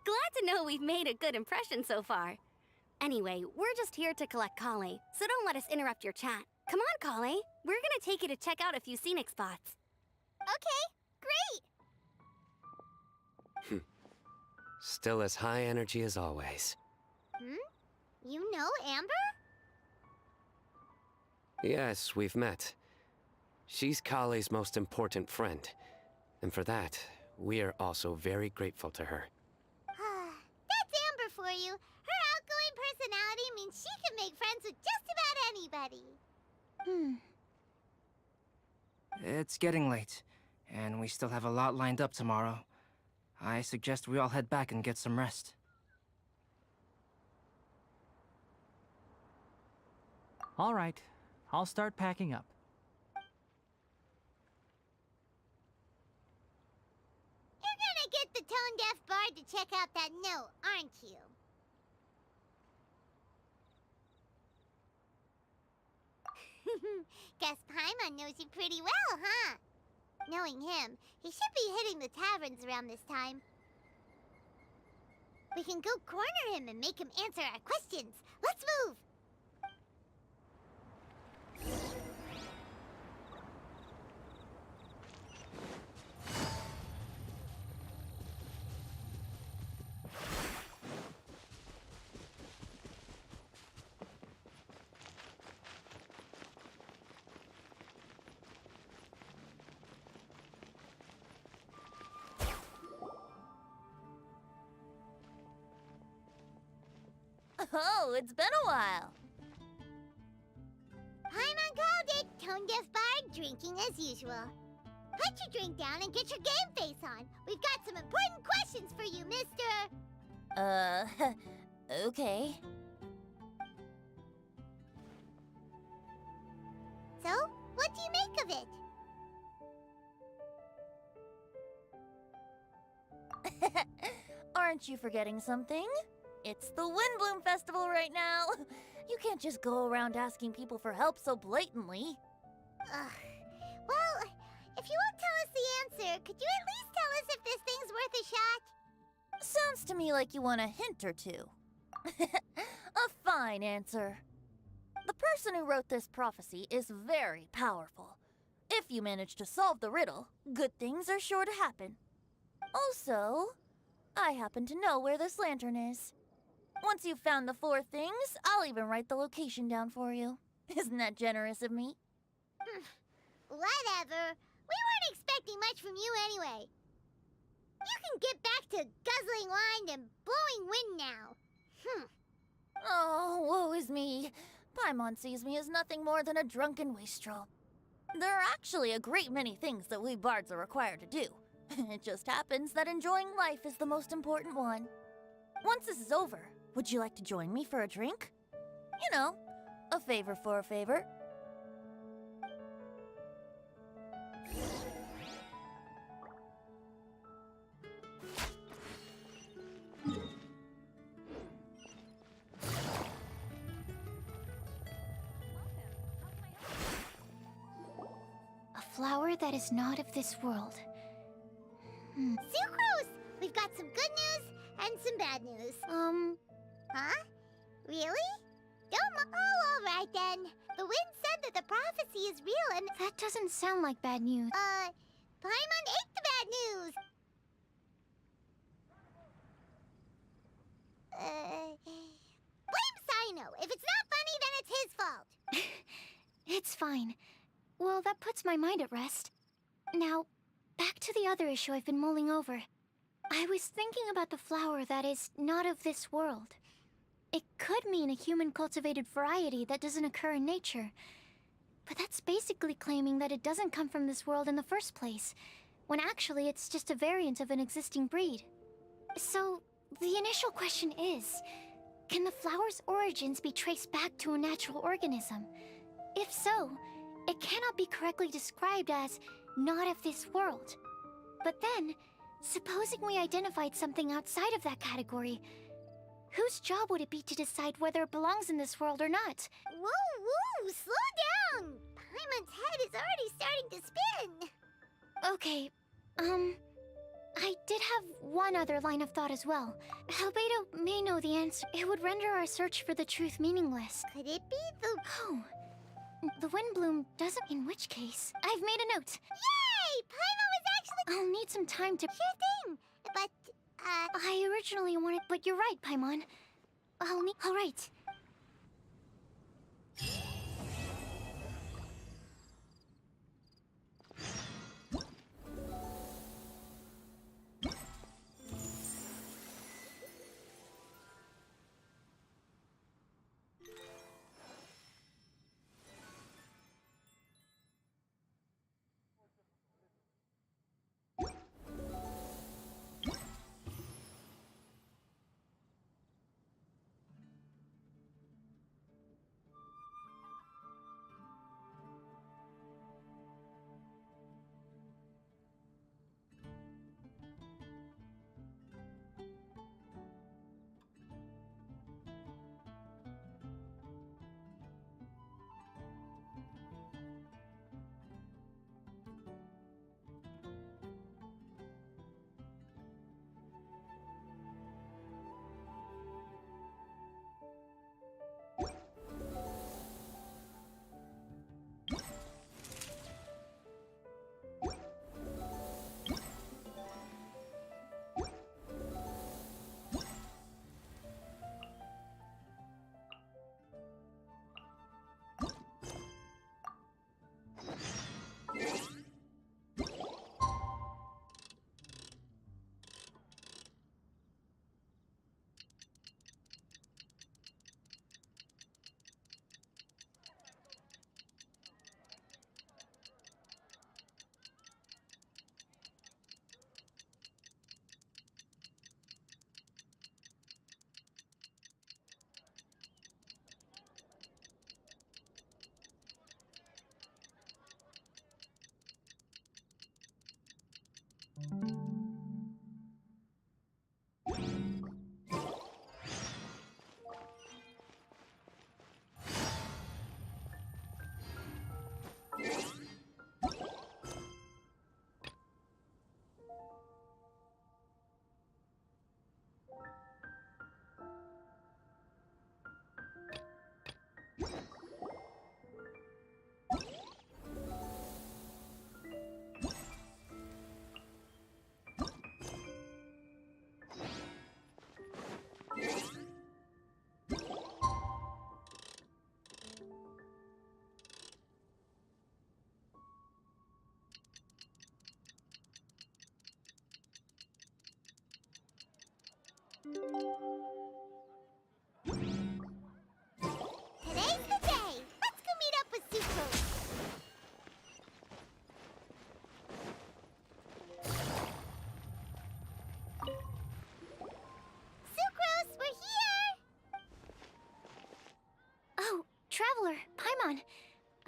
Glad to know we've made a good impression so far. Anyway, we're just here to collect Kale, so don't let us interrupt your chat. Come on, Kale. We're gonna take you to check out a few scenic spots. Okay, great. Still as high energy as always. You know Amber? Yes, we've met. She's Kale's most important friend. And for that, we are also very grateful to her. That's Amber for you. Her outgoing personality means she can make friends with just about anybody. It's getting late, and we still have a lot lined up tomorrow. I suggest we all head back and get some rest. All right, I'll start packing up. You're gonna get the tone-deaf bard to check out that note, aren't you? Guess Paimon knows you pretty well, huh? Knowing him, he should be hitting the taverns around this time. We can go corner him and make him answer our questions. Let's move! Oh, it's been a while. Paimon called it, tone-deaf bard drinking as usual. Put your drink down and get your game face on. We've got some important questions for you, mister. Okay. So, what do you make of it? Aren't you forgetting something? It's the Windbloom Festival right now. You can't just go around asking people for help so blatantly. Well, if you won't tell us the answer, could you at least tell us if this thing's worth a shot? Sounds to me like you want a hint or two. A fine answer. The person who wrote this prophecy is very powerful. If you manage to solve the riddle, good things are sure to happen. Also, I happen to know where this lantern is. Once you've found the 4 things, I'll even write the location down for you. Isn't that generous of me? Whatever. We weren't expecting much from you anyway. You can get back to guzzling wine and blowing wind now. Oh, woe is me. Paimon sees me as nothing more than a drunken wastrel. There are actually a great many things that we bards are required to do. It just happens that enjoying life is the most important one. Once this is over, would you like to join me for a drink? You know, a favor for a favor. A flower that is not of this world. Sucrose! We've got some good news and some bad news. Huh? Really? Oh, alright then. The wind said that the prophecy is real and... That doesn't sound like bad news. Paimon ate the bad news! Blame Sino! If it's not funny, then it's his fault! It's fine. Well, that puts my mind at rest. Now, back to the other issue I've been mulling over. I was thinking about the flower that is not of this world. It could mean a human-cultivated variety that doesn't occur in nature. But that's basically claiming that it doesn't come from this world in the first place, when actually it's just a variant of an existing breed. So, the initial question is, can the flower's origins be traced back to a natural organism? If so, it cannot be correctly described as not of this world. But then, supposing we identified something outside of that category, whose job would it be to decide whether it belongs in this world or not? Whoa, slow down! Paimon's head is already starting to spin! Okay, I did have one other line of thought as well. Albedo may know the answer. It would render our search for the truth meaningless. Could it be the... Oh, the Windbloom doesn't, in which case. I've made a note. Yay! Paimon was actually... I'll need some time to... Sure thing, but, I originally wanted... But you're right, Paimon. I'll need... All right.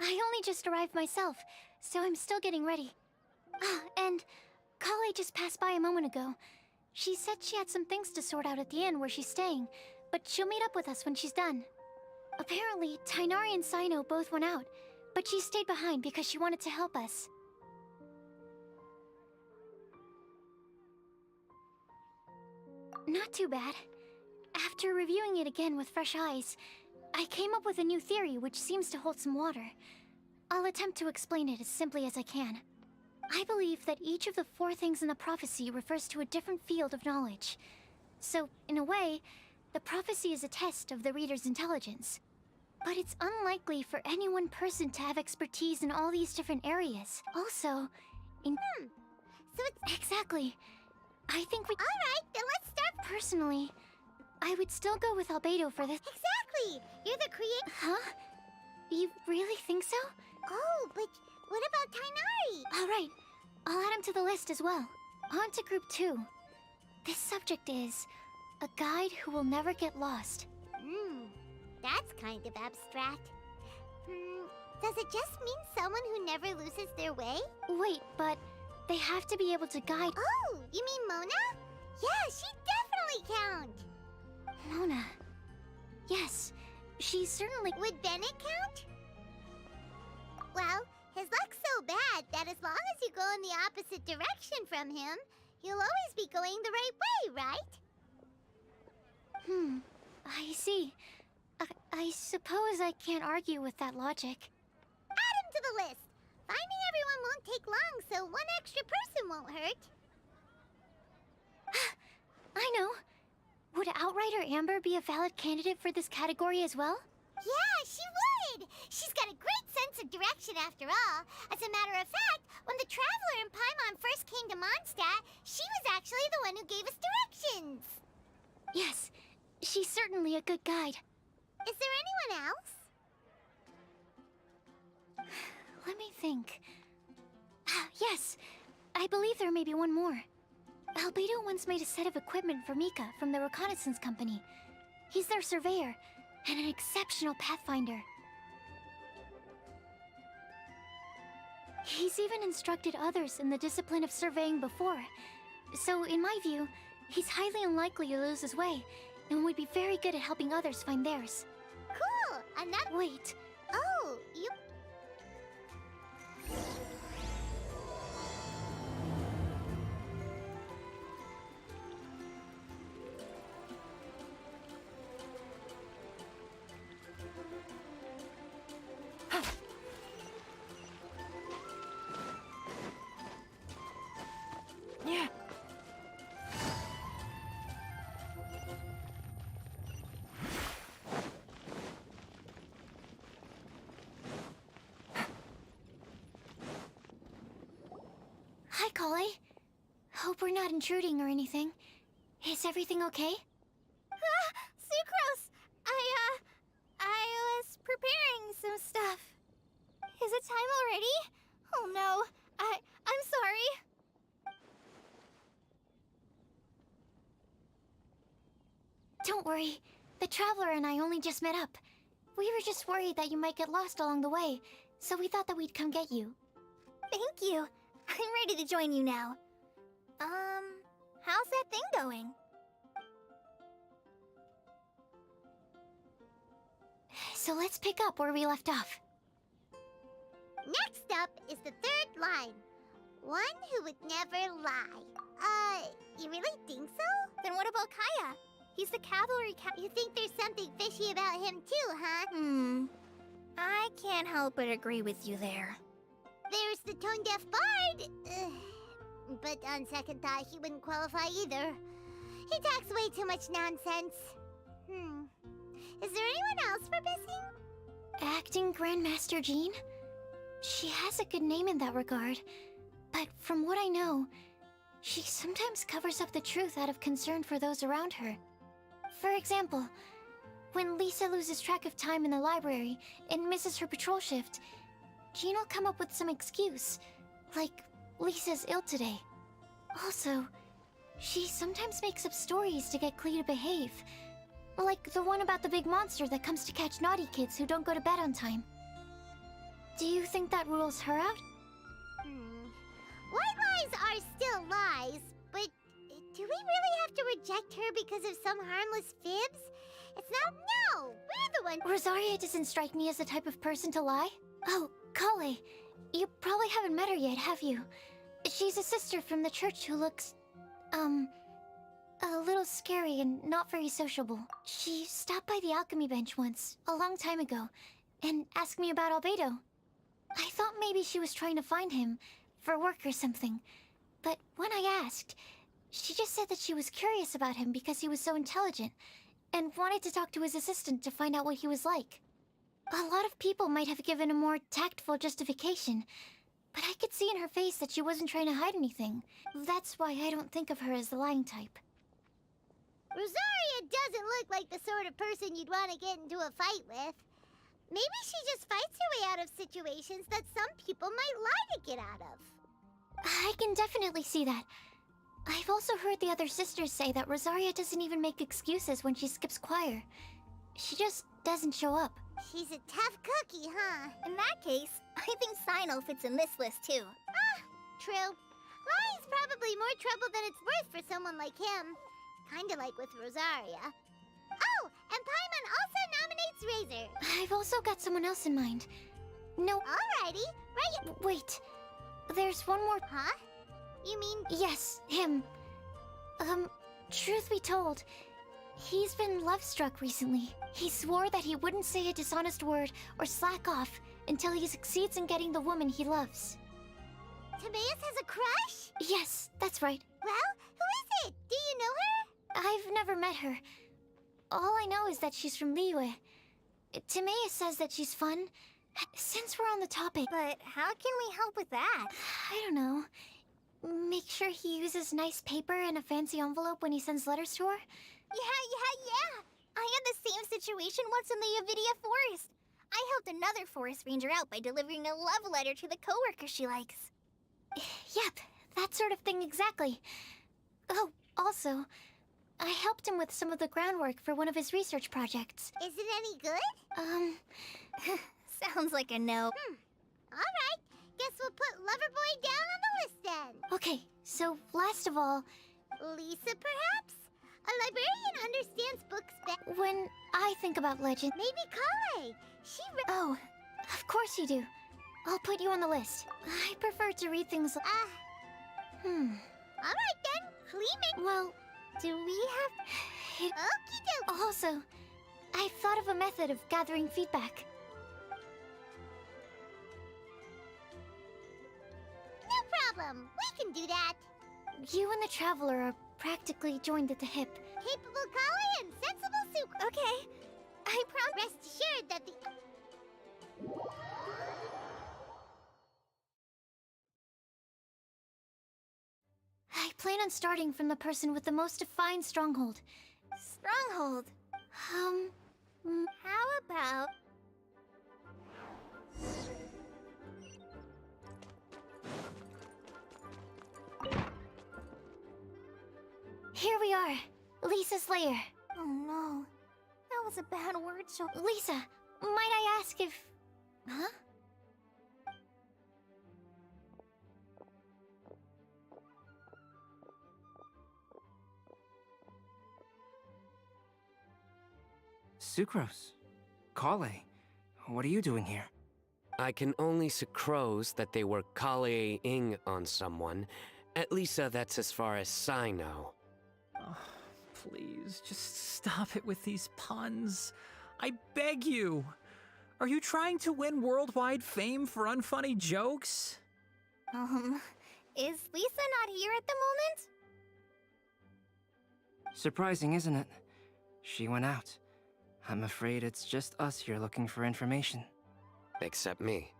I only just arrived myself, so I'm still getting ready. Ah, and Kale just passed by a moment ago. She said she had some things to sort out at the inn where she's staying, but she'll meet up with us when she's done. Apparently, Tainari and Sino both went out, but she stayed behind because she wanted to help us. Not too bad. After reviewing it again with fresh eyes, I came up with a new theory which seems to hold some water. I'll attempt to explain it as simply as I can. I believe that each of the 4 things in the prophecy refers to a different field of knowledge. So, in a way, the prophecy is a test of the reader's intelligence. But it's unlikely for any one person to have expertise in all these different areas. Also, So it's... Exactly. I think we... Alright, then let's start... Personally, I would still go with Albedo for this. Exactly! You're the creator... Huh? You really think so? Oh, but what about Tainari? Alright, I'll add him to the list as well. On to group 2. This subject is a guide who will never get lost. That's kind of abstract. Does it just mean someone who never loses their way? Wait, but they have to be able to guide... Oh, you mean Mona? Yeah, she definitely count. Mona. Yes, she's certainly... Would Bennett count? Well, his luck's so bad that as long as you go in the opposite direction from him, you'll always be going the right way, right? I see. I suppose I can't argue with that logic. Add him to the list. Finding everyone won't take long, so 1 extra person won't hurt. I know. Would Outrider Amber be a valid candidate for this category as well? Yeah, she would! She's got a great sense of direction after all. As a matter of fact, when the Traveler and Paimon first came to Mondstadt, she was actually the one who gave us directions. Yes, she's certainly a good guide. Is there anyone else? Let me think. Yes, I believe there may be one more. Albedo once made a set of equipment for Mika from the reconnaissance company. He's their surveyor, and an exceptional pathfinder. He's even instructed others in the discipline of surveying before. So, in my view, he's highly unlikely to lose his way, and would be very good at helping others find theirs. Cool! Another... Wait. Oh, you... Yeah. Hi, Kale. Hope we're not intruding or anything. Is everything okay? Sucrose! I was preparing some stuff. Is it time already? Oh no, I'm sorry. Don't worry. The Traveler and I only just met up. We were just worried that you might get lost along the way, so we thought that we'd come get you. Thank you. I'm ready to join you now. How's that thing going? So let's pick up where we left off. Next up is the 3rd line. One who would never lie. You really think so? Then what about Kaya? He's the cavalry You think there's something fishy about him too, huh? I can't help but agree with you there. There's the tone-deaf bard. But on second thought, he wouldn't qualify either. He talks way too much nonsense. Is there anyone else for Bissing? Acting Grandmaster Jean? She has a good name in that regard, but from what I know, she sometimes covers up the truth out of concern for those around her. For example, when Lisa loses track of time in the library and misses her patrol shift, Jean will come up with some excuse, like Lisa's ill today. Also, she sometimes makes up stories to get Klee to behave, like the one about the big monster that comes to catch naughty kids who don't go to bed on time. Do you think that rules her out? White lies are still lies, but do we really have to reject her because of some harmless fibs? It's not. No! We're the one. Rosaria doesn't strike me as the type of person to lie. Oh, Kale. You probably haven't met her yet, have you? She's a sister from the church who looks, a little scary and not very sociable. She stopped by the alchemy bench once, a long time ago, and asked me about Albedo. I thought maybe she was trying to find him, for work or something. But when I asked, she just said that she was curious about him because he was so intelligent, and wanted to talk to his assistant to find out what he was like. A lot of people might have given a more tactful justification, but I could see in her face that she wasn't trying to hide anything. That's why I don't think of her as the lying type. Rosaria doesn't look like the sort of person you'd want to get into a fight with. Maybe she just fights her way out of situations that some people might lie to get out of. I can definitely see that. I've also heard the other sisters say that Rosaria doesn't even make excuses when she skips choir. She just doesn't show up. She's a tough cookie, huh? In that case, I think Sino fits in this list too. True. Lying's probably more trouble than it's worth for someone like him. Kinda like with Rosaria. Oh, and Paimon also nominates Razor. I've also got someone else in mind. No. Alrighty, right. Wait. There's one more. Huh? You mean? Yes, him. Truth be told, he's been love-struck recently. He swore that he wouldn't say a dishonest word or slack off until he succeeds in getting the woman he loves. Timaeus has a crush? Yes, that's right. Well, who is it? Do you know her? I've never met her. All I know is that she's from Liyue. Timaeus says that she's fun. Since we're on the topic... But how can we help with that? I don't know. Make sure he uses nice paper and a fancy envelope when he sends letters to her? Yeah. I had the same situation once in the Avidia Forest. I helped another forest ranger out by delivering a love letter to the coworker she likes. Yep, that sort of thing exactly. Oh, also, I helped him with some of the groundwork for one of his research projects. Is it any good? Sounds like a no. Alright, guess we'll put Loverboy down on the list then. Okay, so last of all... Lisa, perhaps? A librarian understands books better. When I think about legend... Maybe Kale. She Oh, of course you do. I'll put you on the list. I prefer to read things... Alright then, Cleaning. Well... Do we have... Okie dokie. Also, I've thought of a method of gathering feedback. No problem, we can do that. You and the Traveler are practically joined at the hip. Capable Kale and sensible Sucrose. Okay, I promise. Rest assured that the... I plan on starting from the person with the most defined stronghold. Stronghold? How about... Here we are, Lisa's lair. Oh no, that was a bad word choice. Lisa, might I ask if... Huh? Sucrose. Kale. What are you doing here? I can only sucrose that they were Kale-ing on someone. At least that's as far as I know. Oh, please, just stop it with these puns. I beg you. Are you trying to win worldwide fame for unfunny jokes? Is Lisa not here at the moment? Surprising, isn't it? She went out. I'm afraid it's just us here looking for information. Except me.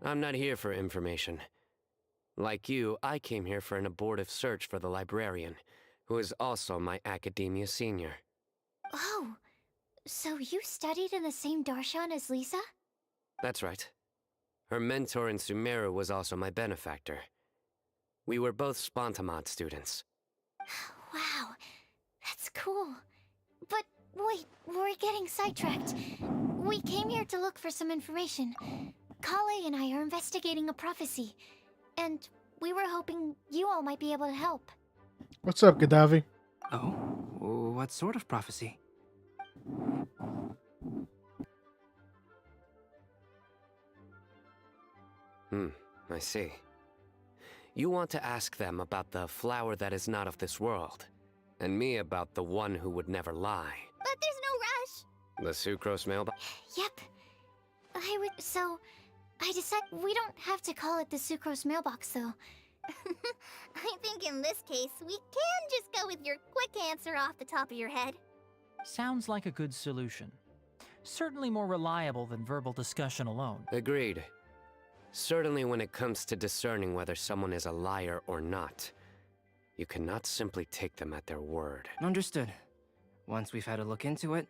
I'm not here for information. Like you, I came here for an abortive search for the librarian, who is also my academia senior. Oh, so you studied in the same darshan as Lisa? That's right. Her mentor in Sumeru was also my benefactor. We were both Spontamod students. Wow, that's cool. But wait, we're getting sidetracked. We came here to look for some information. Kale and I are investigating a prophecy, and we were hoping you all might be able to help. What's up, Gaddafi? Oh, what sort of prophecy? I see. You want to ask them about the flower that is not of this world, and me about the one who would never lie. But there's no rush. The sucrose mailbox? Yep. So, I decided we don't have to call it the sucrose mailbox, though. I think in this case, we can just go with your quick answer off the top of your head. Sounds like a good solution. Certainly more reliable than verbal discussion alone. Agreed. Certainly when it comes to discerning whether someone is a liar or not, you cannot simply take them at their word. Understood. Once we've had a look into it,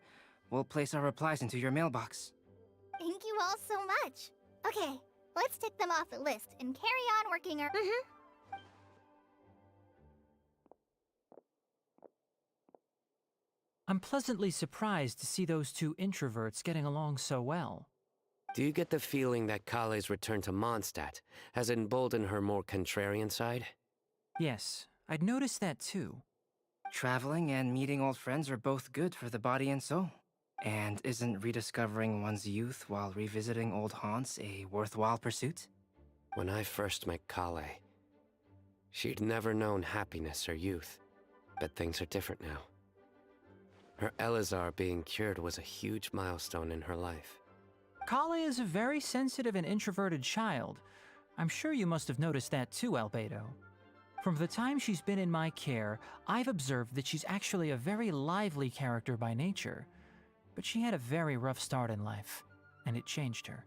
we'll place our replies into your mailbox. Thank you all so much. Okay, let's tick them off the list and carry on working our... I'm pleasantly surprised to see those two introverts getting along so well. Do you get the feeling that Kale's return to Mondstadt has emboldened her more contrarian side? Yes, I'd noticed that too. Traveling and meeting old friends are both good for the body and soul. And isn't rediscovering one's youth while revisiting old haunts a worthwhile pursuit? When I first met Kale, she'd never known happiness or youth. But things are different now. Her Elazar being cured was a huge milestone in her life. Kale is a very sensitive and introverted child. I'm sure you must have noticed that too, Albedo. From the time she's been in my care, I've observed that she's actually a very lively character by nature. But she had a very rough start in life, and it changed her.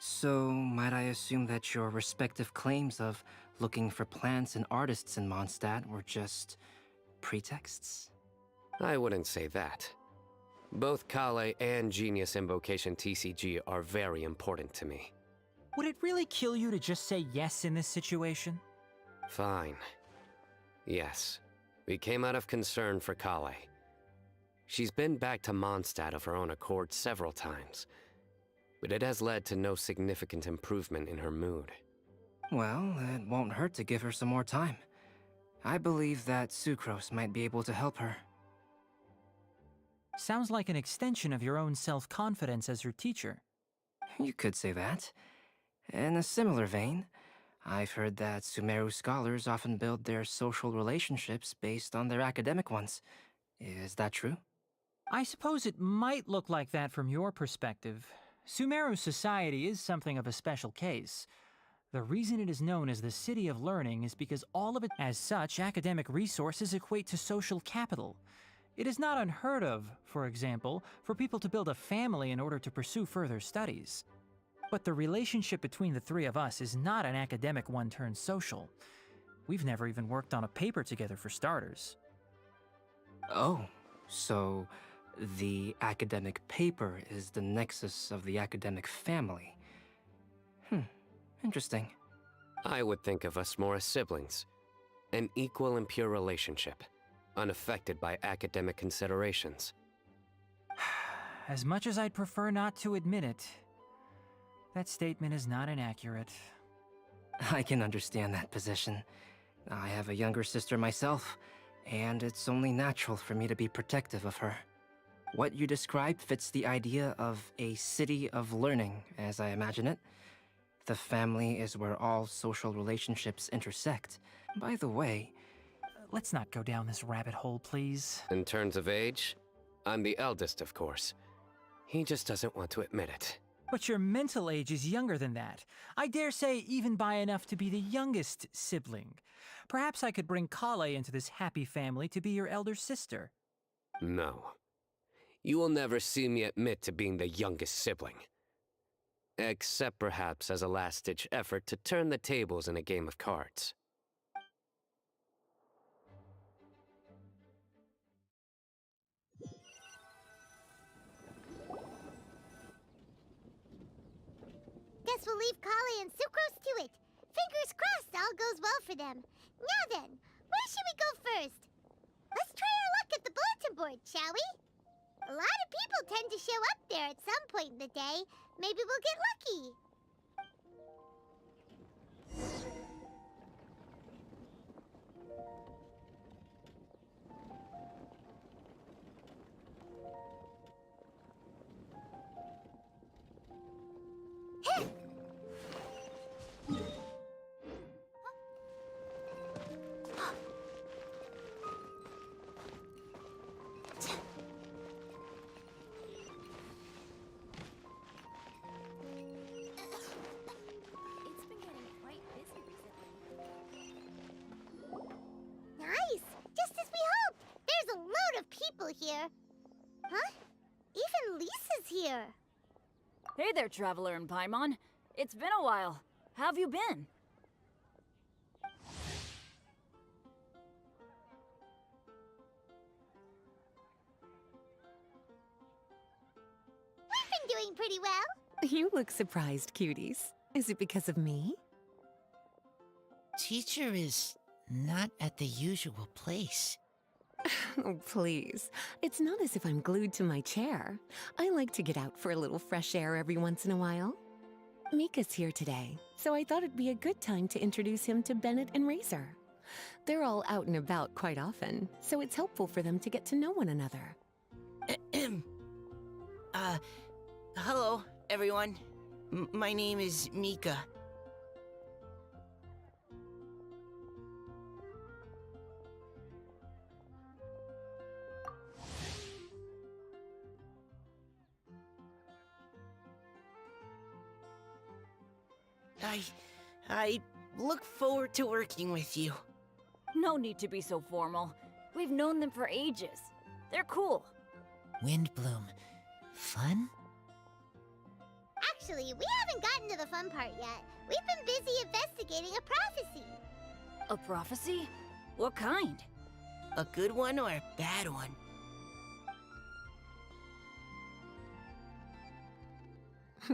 So, might I assume that your respective claims of looking for plants and artists in Mondstadt were just pretexts? I wouldn't say that. Both Kale and Genius Invocation TCG are very important to me. Would it really kill you to just say yes in this situation? Fine. Yes. We came out of concern for Kale. She's been back to Mondstadt of her own accord several times, but it has led to no significant improvement in her mood. Well, it won't hurt to give her some more time. I believe that Sucrose might be able to help her. Sounds like an extension of your own self-confidence as her teacher. You could say that. In a similar vein, I've heard that Sumeru scholars often build their social relationships based on their academic ones. Is that true? I suppose it might look like that from your perspective. Sumeru society is something of a special case. The reason it is known as the City of Learning is because all of it, as such, academic resources equate to social capital. It is not unheard of, for example, for people to build a family in order to pursue further studies. But the relationship between the three of us is not an academic one turned social. We've never even worked on a paper together for starters. Oh, so the academic paper is the nexus of the academic family. Interesting. I would think of us more as siblings. An equal and pure relationship, unaffected by academic considerations. As much as I'd prefer not to admit it, that statement is not inaccurate. I can understand that position. I have a younger sister myself, and it's only natural for me to be protective of her. What you described fits the idea of a city of learning, as I imagine it. The family is where all social relationships intersect. By the way, let's not go down this rabbit hole, please. In terms of age, I'm the eldest, of course. He just doesn't want to admit it. But your mental age is younger than that. I dare say even by enough to be the youngest sibling. Perhaps I could bring Kale into this happy family to be your elder sister. No. You will never see me admit to being the youngest sibling. Except perhaps as a last-ditch effort to turn the tables in a game of cards. Guess we'll leave Kale and Sucrose to it. Fingers crossed all goes well for them. Now then, where should we go first? Let's try our luck at the bulletin board, shall we? A lot of people tend to show up there at some point in the day. Maybe we'll get lucky. Hey there, Traveler and Paimon. It's been a while. How have you been? We've been doing pretty well. You look surprised, cuties. Is it because of me? Teacher is not at the usual place. Oh, please. It's not as if I'm glued to my chair. I like to get out for a little fresh air every once in a while. Mika's here today, so I thought it'd be a good time to introduce him to Bennett and Razor. They're all out and about quite often, so it's helpful for them to get to know one another. Hello, everyone. My name is Mika. I look forward to working with you. No need to be so formal. We've known them for ages. They're cool. Windbloom. Fun? Actually, we haven't gotten to the fun part yet. We've been busy investigating a prophecy. A prophecy? What kind? A good one or a bad one?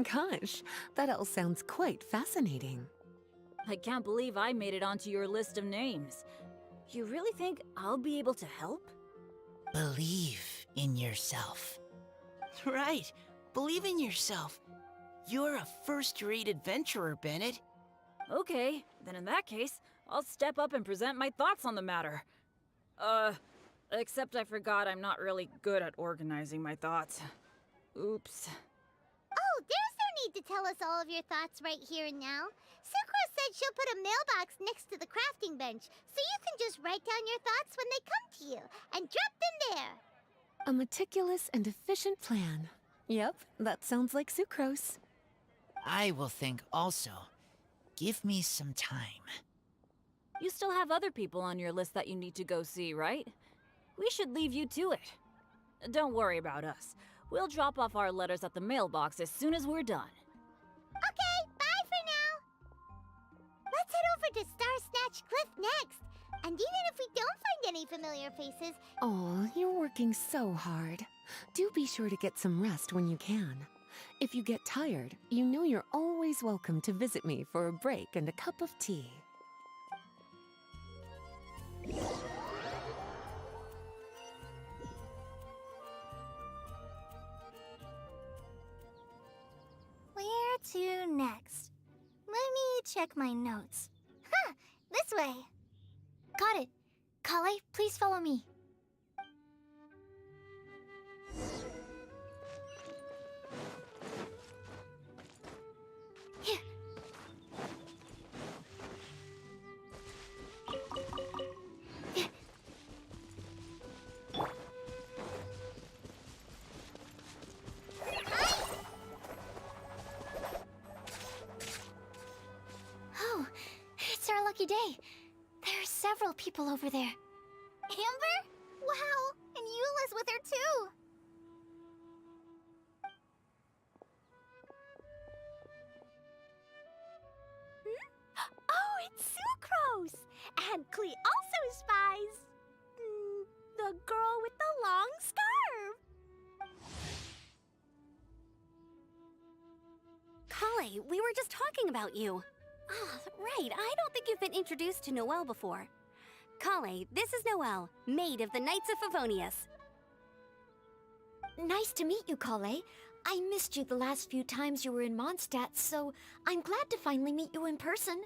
Gosh, that all sounds quite fascinating. I can't believe I made it onto your list of names. You really think I'll be able to help? Believe in yourself. Right. Believe in yourself. You're a first-rate adventurer, Bennett. Okay, then in that case, I'll step up and present my thoughts on the matter. Except I forgot I'm not really good at organizing my thoughts. Oops. Oh, there's no need to tell us all of your thoughts right here and now. Sucrose said she'll put a mailbox next to the crafting bench, so you can just write down your thoughts when they come to you, and drop them there. A meticulous and efficient plan. Yep, that sounds like Sucrose. I will think also. Give me some time. You still have other people on your list that you need to go see, right? We should leave you to it. Don't worry about us. We'll drop off our letters at the mailbox as soon as we're done. Okay, bye for now. Let's head over to Star Snatch Cliff next. And even if we don't find any familiar faces... Oh, you're working so hard. Do be sure to get some rest when you can. If you get tired, you know you're always welcome to visit me for a break and a cup of tea. Where to next? Let me check my notes. Huh, this way. Got it. Kale, please follow me. Here. Oh, it's our lucky day. There are several people over there. Amber? Wow, and Eula's with her too. Oh, it's Sucrose! And Klee also spies the girl with the long scarf. Kale, we were just talking about you. Ah, right, I don't think you've been introduced to Noelle before. Kale, this is Noelle, maid of the Knights of Favonius. Nice to meet you, Kale. I missed you the last few times you were in Mondstadt, so I'm glad to finally meet you in person.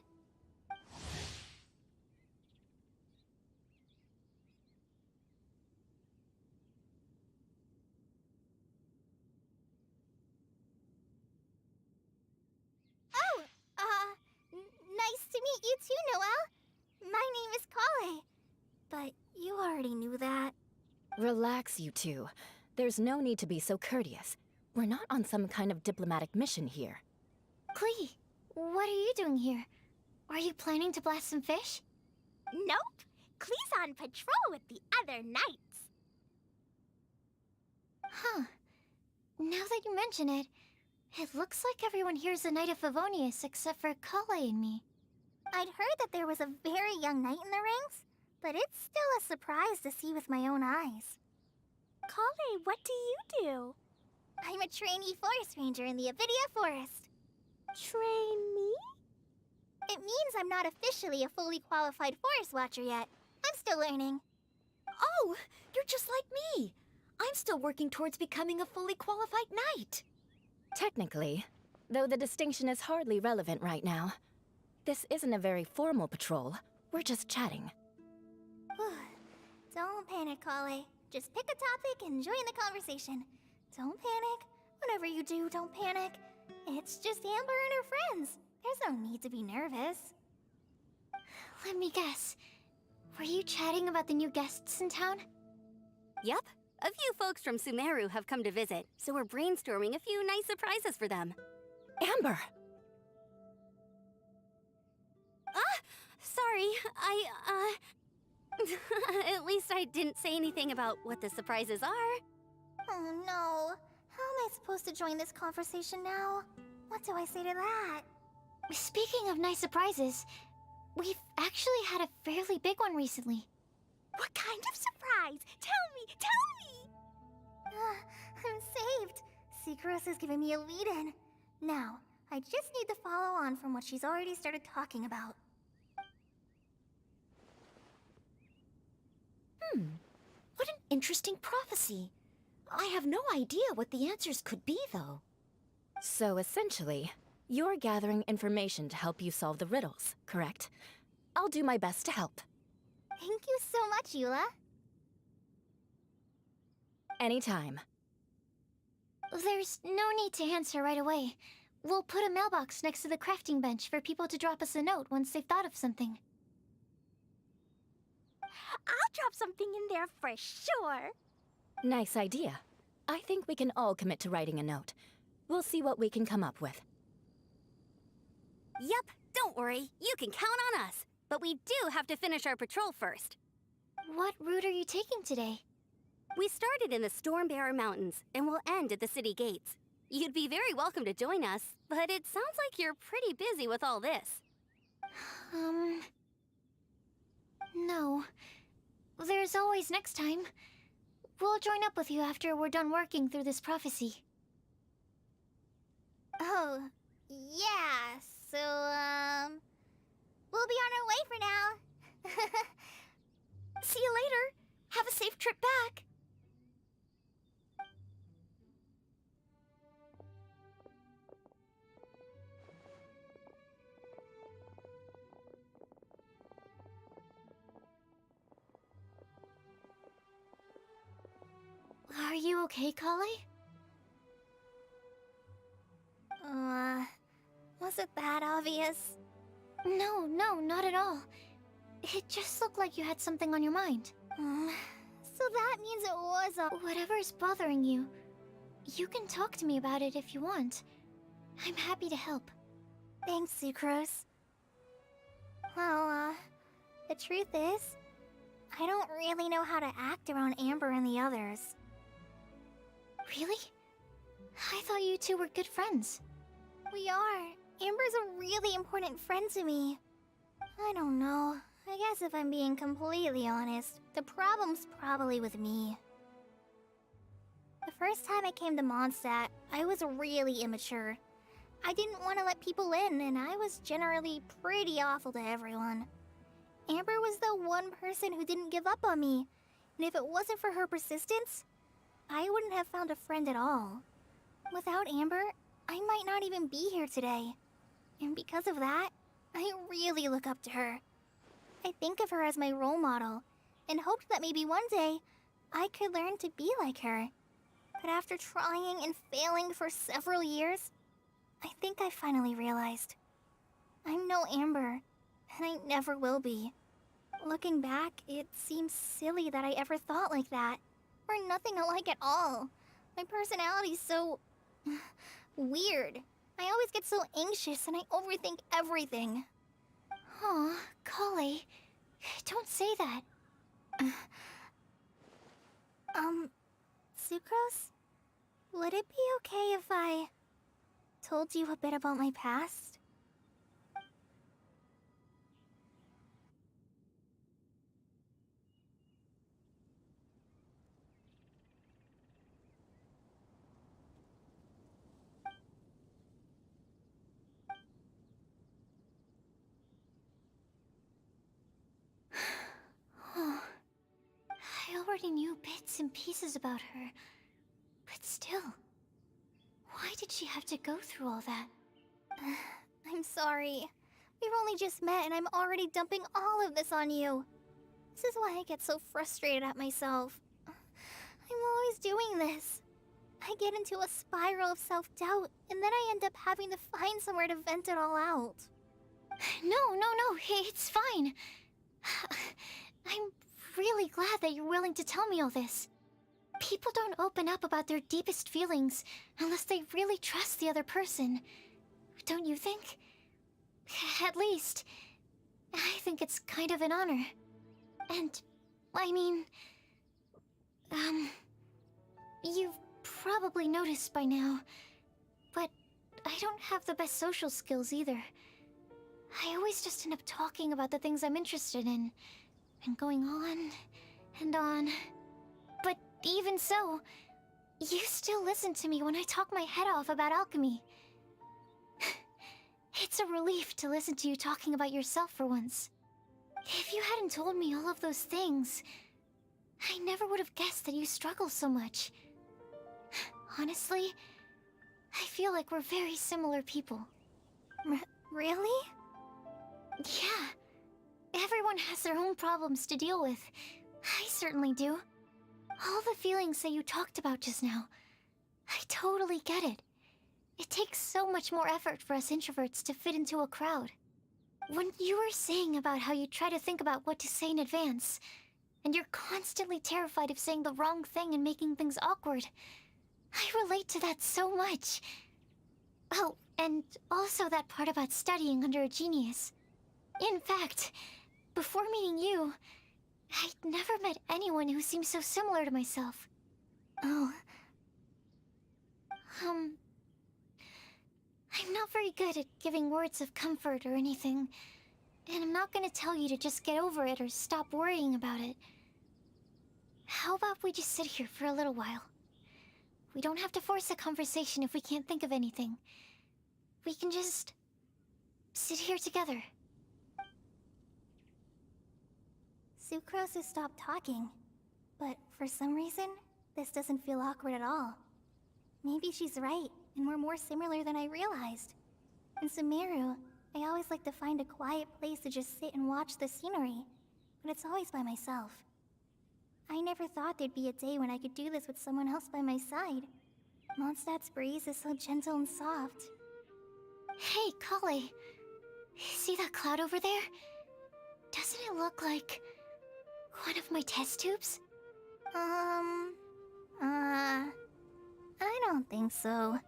Oh, nice to meet you too, Noelle. My name is Kale. But you already knew that. Relax, you two. There's no need to be so courteous. We're not on some kind of diplomatic mission here. Klee, what are you doing here? Are you planning to blast some fish? Nope. Klee's on patrol with the other knights. Huh. Now that you mention it, It looks like everyone here's a Knight of Favonius except for Kale and me. I'd heard that there was a very young knight in the ranks, but it's still a surprise to see with my own eyes. Kale, what do you do? I'm a trainee forest ranger in the Avidia Forest. Trainee? It means I'm not officially a fully qualified forest watcher yet. I'm still learning. Oh, you're just like me. I'm still working towards becoming a fully qualified knight. Technically, though the distinction is hardly relevant right now. This isn't a very formal patrol. We're just chatting. Don't panic, Kale. Just pick a topic and join the conversation. Don't panic. Whatever you do, don't panic. It's just Amber and her friends. There's no need to be nervous. Let me guess. Were you chatting about the new guests in town? Yup. A few folks from Sumeru have come to visit, so we're brainstorming a few nice surprises for them. Amber! Sorry, At least I didn't say anything about what the surprises are. Oh no. How am I supposed to join this conversation now? What do I say to that? Speaking of nice surprises, we've actually had a fairly big one recently. What kind of surprise? Tell me! I'm saved. Secros is giving me a lead-in. Now, I just need to follow on from what she's already started talking about. What an interesting prophecy. I have no idea what the answers could be, though. So essentially, you're gathering information to help you solve the riddles, correct? I'll do my best to help. Thank you so much, Eula. Anytime. There's no need to answer right away. We'll put a mailbox next to the crafting bench for people to drop us a note once they've thought of something. I'll drop something in there for sure. Nice idea. I think we can all commit to writing a note. We'll see what we can come up with. Yup, don't worry. You can count on us. But we do have to finish our patrol first. What route are you taking today? We started in the Stormbearer Mountains, and we'll end at the city gates. You'd be very welcome to join us, but it sounds like you're pretty busy with all this. No. There's always next time. We'll join up with you after we're done working through this prophecy. Oh, yeah, so, we'll be on our way for now. See you later. Have a safe trip back. Are you okay, Kale? Was it that obvious? No, not at all. It just looked like you had something on your mind. So that means it was a... Whatever's bothering you, you can talk to me about it if you want. I'm happy to help. Thanks, Sucrose. Well, the truth is, I don't really know how to act around Amber and the others. Really? I thought you two were good friends. We are. Amber's a really important friend to me. I don't know. I guess if I'm being completely honest, the problem's probably with me. The first time I came to Mondstadt, I was really immature. I didn't want to let people in, and I was generally pretty awful to everyone. Amber was the one person who didn't give up on me, and if it wasn't for her persistence, I wouldn't have found a friend at all. Without Amber, I might not even be here today. And because of that, I really look up to her. I think of her as my role model, and hoped that maybe one day, I could learn to be like her. But after trying and failing for several years, I think I finally realized. I'm no Amber, and I never will be. Looking back, it seems silly that I ever thought like that. We're nothing alike at all. My personality's so... weird. I always get so anxious and I overthink everything. Aw, Kale, don't say that. Sucrose? Would it be okay if I... told you a bit about my past? Oh, I already knew bits and pieces about her, but still, why did she have to go through all that? I'm sorry. We've only just met and I'm already dumping all of this on you. This is why I get so frustrated at myself. I'm always doing this. I get into a spiral of self-doubt, and then I end up having to find somewhere to vent it all out. No, it's fine. I'm really glad that you're willing to tell me all this. People don't open up about their deepest feelings unless they really trust the other person. Don't you think? At least, I think it's kind of an honor. And, I mean... You've probably noticed by now, but I don't have the best social skills either. I always just end up talking about the things I'm interested in, and going on and on. But even so, you still listen to me when I talk my head off about alchemy. It's a relief to listen to you talking about yourself for once. If you hadn't told me all of those things, I never would have guessed that you struggle so much. Honestly, I feel like we're very similar people. Really? Yeah. Everyone has their own problems to deal with. I certainly do. All the feelings that you talked about just now, I totally get it. It takes so much more effort for us introverts to fit into a crowd. When you were saying about how you try to think about what to say in advance, and you're constantly terrified of saying the wrong thing and making things awkward, I relate to that so much. Oh, and also that part about studying under a genius. In fact, before meeting you, I'd never met anyone who seemed so similar to myself. Oh. I'm not very good at giving words of comfort or anything, and I'm not gonna tell you to just get over it or stop worrying about it. How about we just sit here for a little while? We don't have to force a conversation if we can't think of anything. We can just sit here together. Sucrose has stopped talking, but for some reason, this doesn't feel awkward at all. Maybe she's right, and we're more similar than I realized. In Sumeru, I always like to find a quiet place to just sit and watch the scenery, but it's always by myself. I never thought there'd be a day when I could do this with someone else by my side. Mondstadt's breeze is so gentle and soft. Hey, Kale. See that cloud over there? Doesn't it look like one of my test tubes? I don't think so.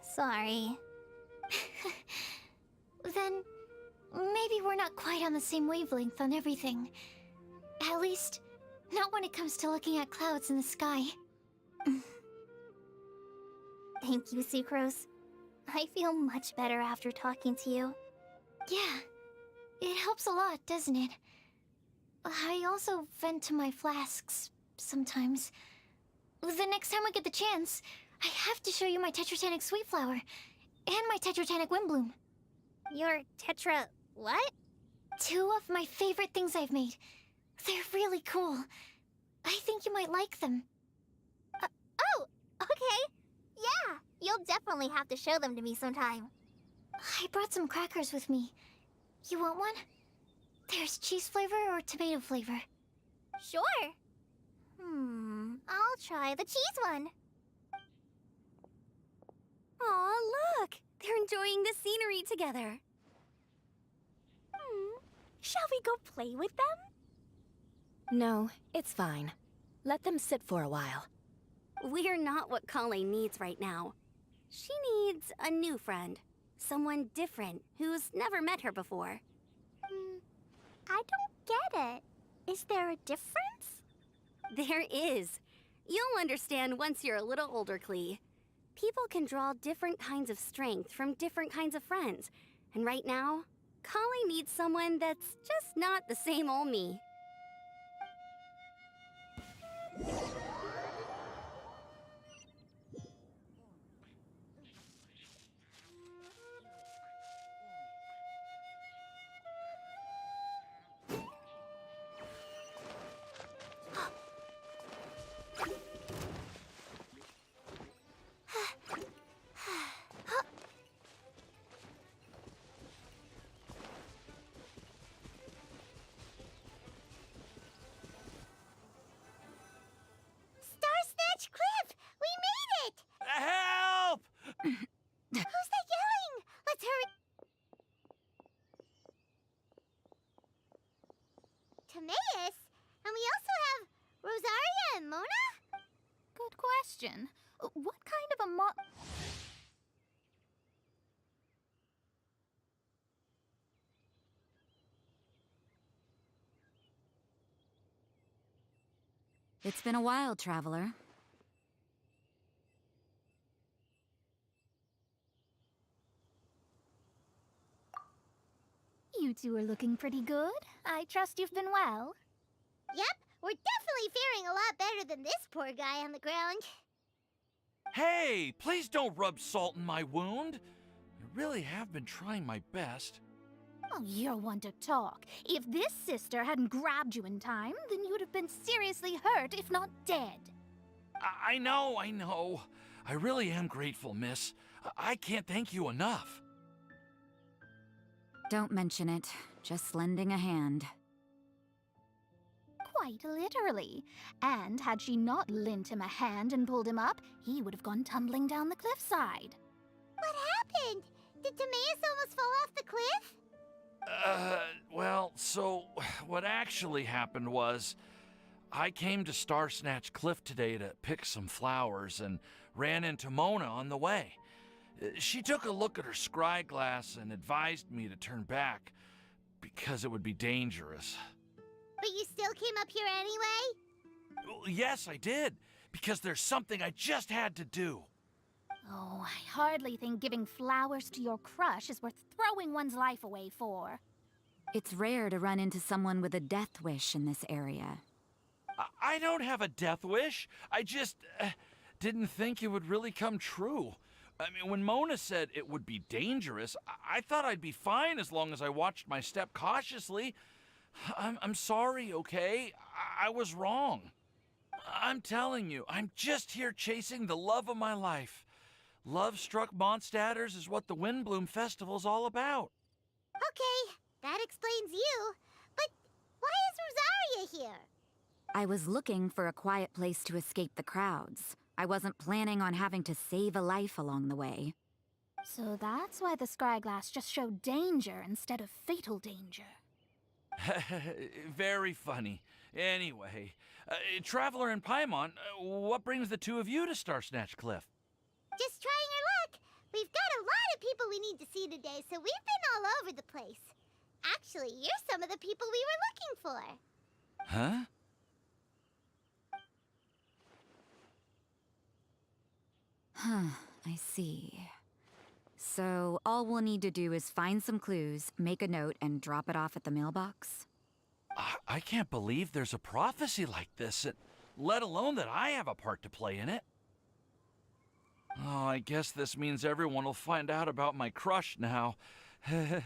Sorry. Then, maybe we're not quite on the same wavelength on everything. At least, not when it comes to looking at clouds in the sky. Thank you, Sucrose. I feel much better after talking to you. Yeah, it helps a lot, doesn't it? I also vent to my flasks sometimes. The next time I get the chance, I have to show you my Tetratanic Sweet Flower and my Tetratanic Windbloom. Your Tetra... what? Two of my favorite things I've made. They're really cool. I think you might like them. Oh, okay. Yeah, you'll definitely have to show them to me sometime. I brought some crackers with me. You want one? There's cheese flavor or tomato flavor. Sure. I'll try the cheese one. Aw, look! They're enjoying the scenery together. Shall we go play with them? No, it's fine. Let them sit for a while. We're not what Kale needs right now. She needs a new friend. Someone different, who's never met her before. I don't get it. Is there a difference? There is. You'll understand once you're a little older, Klee. People can draw different kinds of strength from different kinds of friends. And right now, Kali needs someone that's just not the same old me. Star Snatch Cliff! We made it! Help! Who's that yelling? Let's hurry. Timaeus? And we also have Rosaria and Mona? Good question. What kind of a It's been a while, traveler. You two are looking pretty good. I trust you've been well. Yep, we're definitely faring a lot better than this poor guy on the ground. Hey, please don't rub salt in my wound. I really have been trying my best. Oh, you're one to talk. If this sister hadn't grabbed you in time, then you'd have been seriously hurt, if not dead. I know. I really am grateful, miss. I can't thank you enough. Don't mention it. Just lending a hand. Quite literally. And had she not lent him a hand and pulled him up, he would have gone tumbling down the cliffside. What happened? Did Timaeus almost fall off the cliff? Well, so what actually happened was I came to Star Snatch Cliff today to pick some flowers and ran into Mona on the way. She took a look at her scry glass and advised me to turn back because it would be dangerous. But you still came up here anyway? Yes, I did, because there's something I just had to do. Oh, I hardly think giving flowers to your crush is worth throwing one's life away for. It's rare to run into someone with a death wish in this area. I don't have a death wish. I just didn't think it would really come true. I mean, when Mona said it would be dangerous, I thought I'd be fine as long as I watched my step cautiously. I'm sorry, okay? I was wrong. I'm telling you, I'm just here chasing the love of my life. Love-struck Mondstadters is what the Windbloom Festival's all about. Okay, that explains you. But why is Rosaria here? I was looking for a quiet place to escape the crowds. I wasn't planning on having to save a life along the way. So that's why the scryglass just showed danger instead of fatal danger. Very funny. Anyway, Traveler and Paimon, what brings the two of you to Star Snatch Cliff? Just trying our luck. We've got a lot of people we need to see today, so we've been all over the place. Actually, you're some of the people we were looking for. Huh? I see. So all we'll need to do is find some clues, make a note, and drop it off at the mailbox? I can't believe there's a prophecy like this, let alone that I have a part to play in it. Oh, I guess this means everyone will find out about my crush now. I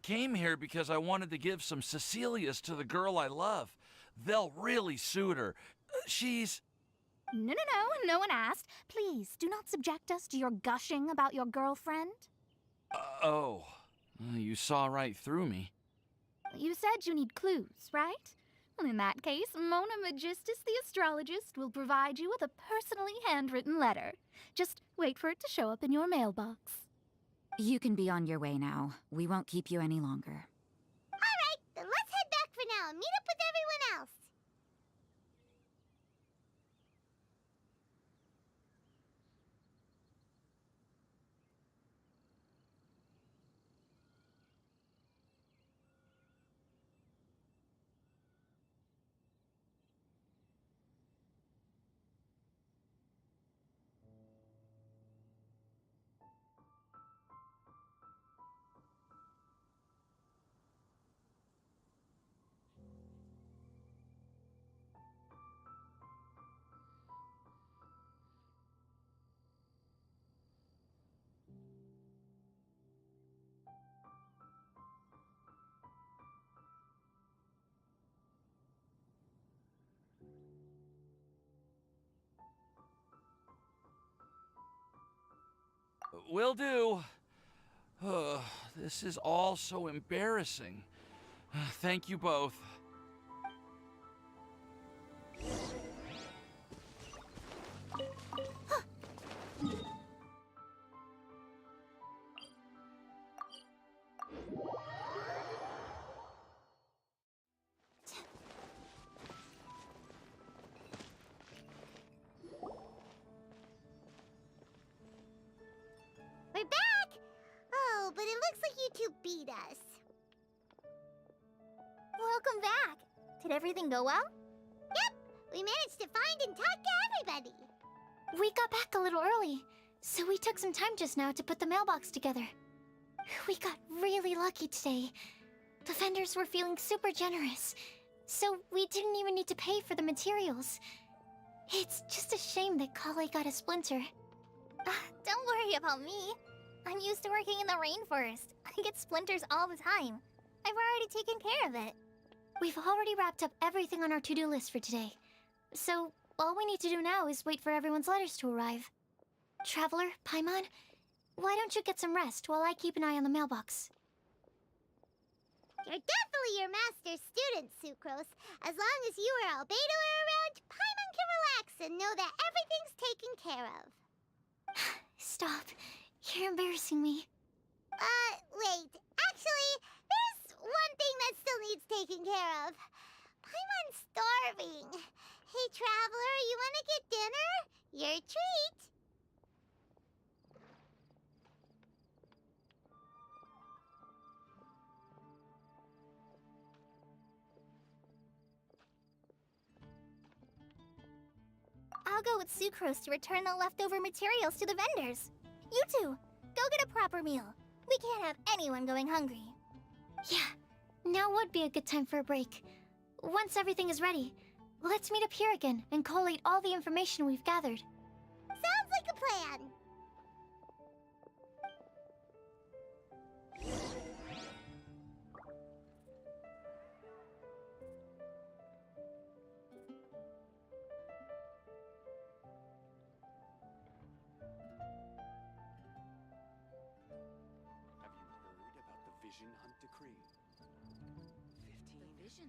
came here because I wanted to give some Cecilias to the girl I love. They'll really suit her. She's... No one asked. Please, do not subject us to your gushing about your girlfriend. Oh, you saw right through me. You said you need clues, right? Well, in that case, Mona Magistus the astrologist will provide you with a personally handwritten letter. Just wait for it to show up in your mailbox. You can be on your way now. We won't keep you any longer. All right, then let's head back for now and meet up with everyone else. Will do. This is all so embarrassing. Thank you both. We're back! Oh, but it looks like you two beat us. Welcome back. Did everything go well? Yep, we managed to find and talk to everybody. We got back a little early, so we took some time just now to put the mailbox together. We got really lucky today. The vendors were feeling super generous, so we didn't even need to pay for the materials. It's just a shame that Kale got a splinter. Don't worry about me. I'm used to working in the rainforest. I get splinters all the time. I've already taken care of it. We've already wrapped up everything on our to-do list for today. So, all we need to do now is wait for everyone's letters to arrive. Traveler, Paimon, why don't you get some rest while I keep an eye on the mailbox? You're definitely your master's student, Sucrose. As long as you or Albedo are around, Paimon can relax and know that everything's taken care of. Stop. You're embarrassing me. Wait. Actually, there's one thing that still needs taken care of. Paimon's starving. Hey, Traveler, you want to get dinner? Your treat. I'll go with Sucrose to return the leftover materials to the vendors. You two, go get a proper meal. We can't have anyone going hungry. Yeah, now would be a good time for a break. Once everything is ready, let's meet up here again and collate all the information we've gathered. Sounds like a plan. Vision Hunt Decree. 15 Vision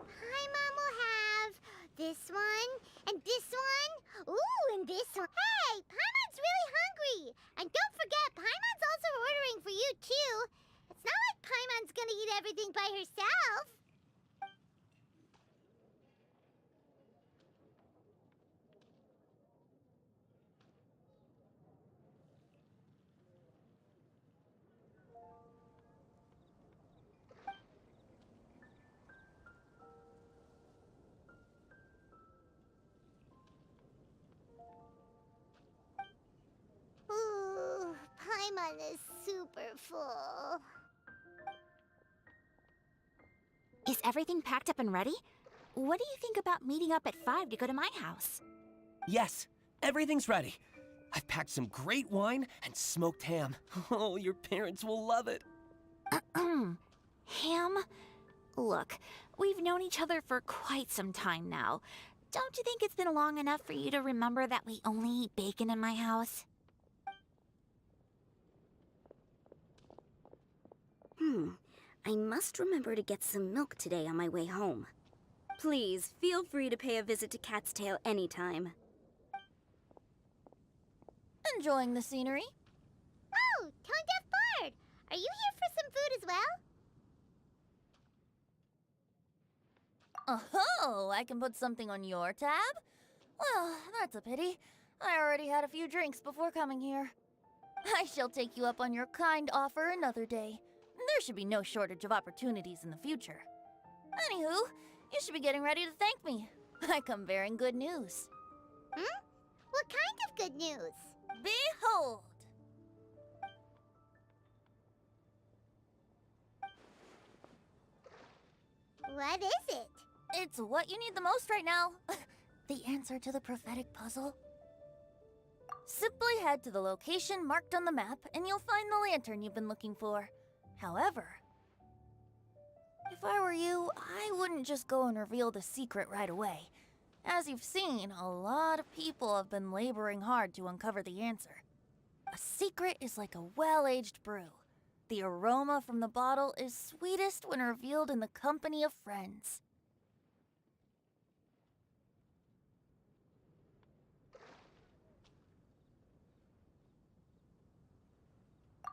Paimon will have this one, and this one, ooh, and this one. Hey, Paimon's really hungry! And don't forget, Paimon's also ordering for you, too. It's not like Paimon's gonna eat everything by herself. Ooh, Paimon is super full. Is everything packed up and ready? What do you think about meeting up at 5 to go to my house? Yes, everything's ready. I've packed some great wine and smoked ham. Oh, your parents will love it. Ham? Look, we've known each other for quite some time now. Don't you think it's been long enough for you to remember that we only eat bacon in my house? I must remember to get some milk today on my way home. Please, feel free to pay a visit to Cat's Tail anytime. Enjoying the scenery? Oh, Tone Deaf Bard! Are you here for some food as well? Oh, I can put something on your tab? Well, that's a pity. I already had a few drinks before coming here. I shall take you up on your kind offer another day. There should be no shortage of opportunities in the future. Anywho, you should be getting ready to thank me. I come bearing good news. What kind of good news? Behold! What is it? It's what you need the most right now. The answer to the prophetic puzzle. Simply head to the location marked on the map, and you'll find the lantern you've been looking for. However, if I were you, I wouldn't just go and reveal the secret right away. As you've seen, a lot of people have been laboring hard to uncover the answer. A secret is like a well-aged brew. The aroma from the bottle is sweetest when revealed in the company of friends.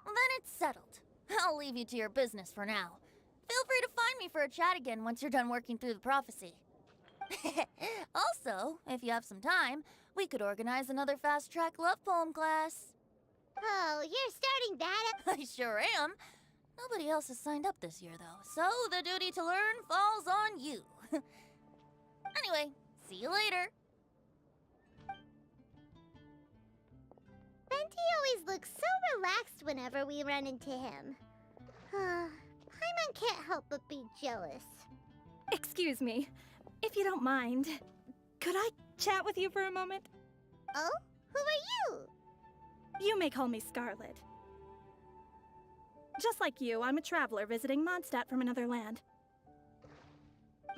Then it's settled. I'll leave you to your business for now. Feel free to find me for a chat again once you're done working through the prophecy. Also, if you have some time, we could organize another fast-track love poem class. Oh, you're starting that up? I sure am. Nobody else has signed up this year, though, so the duty to learn falls on you. Anyway, see you later. Venti always looks so relaxed whenever we run into him. Paimon can't help but be jealous. Excuse me, if you don't mind, could I chat with you for a moment? Oh? Who are you? You may call me Scarlet. Just like you, I'm a traveler visiting Mondstadt from another land.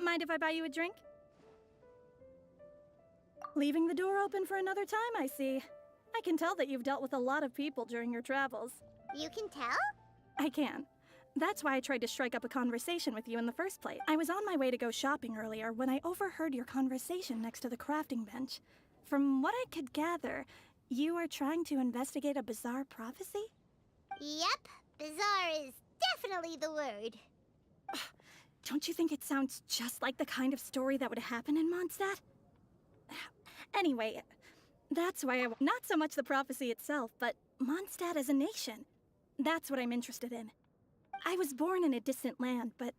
Mind if I buy you a drink? Leaving the door open for another time, I see. I can tell that you've dealt with a lot of people during your travels. You can tell? I can. That's why I tried to strike up a conversation with you in the first place. I was on my way to go shopping earlier when I overheard your conversation next to the crafting bench. From what I could gather, you are trying to investigate a bizarre prophecy? Yep, bizarre is definitely the word. Don't you think it sounds just like the kind of story that would happen in Mondstadt? Anyway, that's why not so much the prophecy itself, but Mondstadt as a nation. That's what I'm interested in. I was born in a distant land, but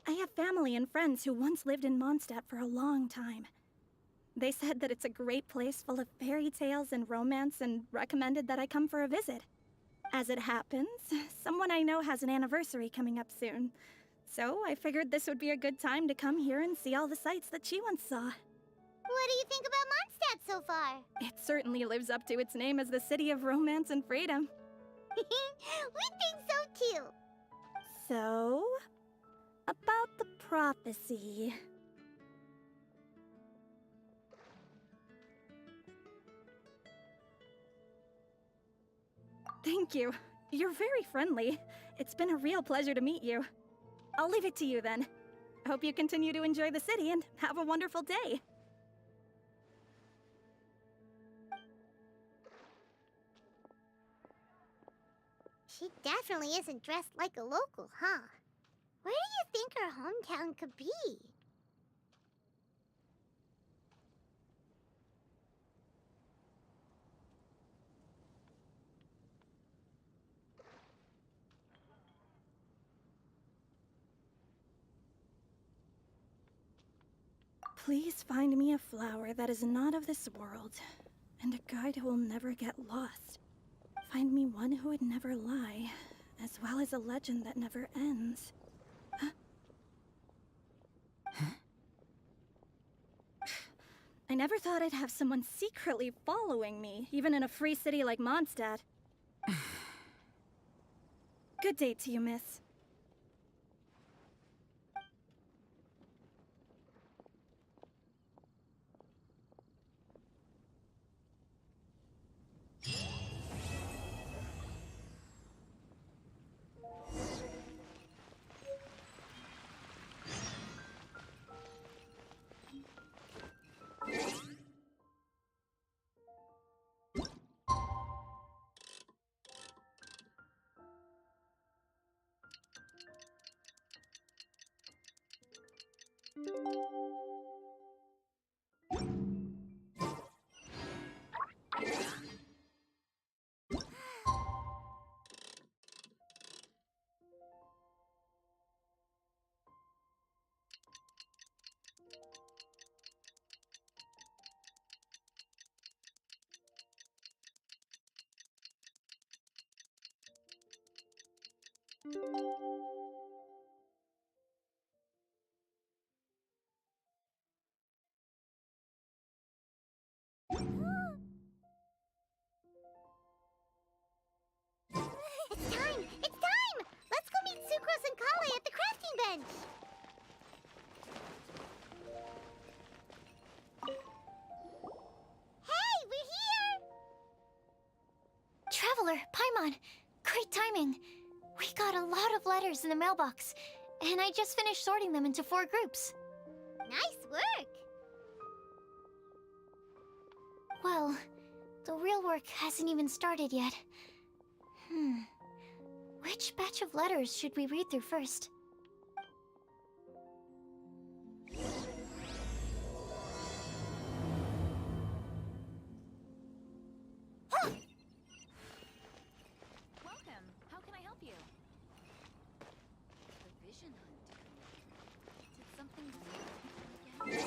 I have family and friends who once lived in Mondstadt for a long time. They said that it's a great place full of fairy tales and romance and recommended that I come for a visit. As it happens, someone I know has an anniversary coming up soon. So I figured this would be a good time to come here and see all the sights that she once saw. What do you think about Mondstadt so far? It certainly lives up to its name as the city of romance and freedom. We think so too. So, about the prophecy. Thank you. You're very friendly. It's been a real pleasure to meet you. I'll leave it to you then. Hope you continue to enjoy the city and have a wonderful day. She definitely isn't dressed like a local, huh? Where do you think her hometown could be? Please find me a flower that is not of this world, and a guide who will never get lost. Find me one who would never lie, as well as a legend that never ends. Huh? I never thought I'd have someone secretly following me, even in a free city like Mondstadt. Good day to you, miss. bench. Hey, we're here! Traveler, Paimon, great timing. We got a lot of letters in the mailbox, and I just finished sorting them into 4 groups. Nice work! Well, the real work hasn't even started yet. Which batch of letters should we read through first? Welcome. How can I help you? The vision hunt. Did something again?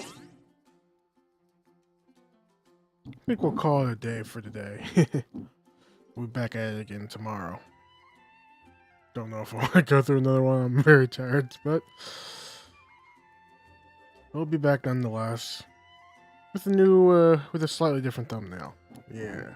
I think we'll call it a day for today. We'll be back at it again tomorrow. Don't know if I want to go through another one. I'm very tired, but we'll be back nonetheless with a new, with a slightly different thumbnail. Yeah.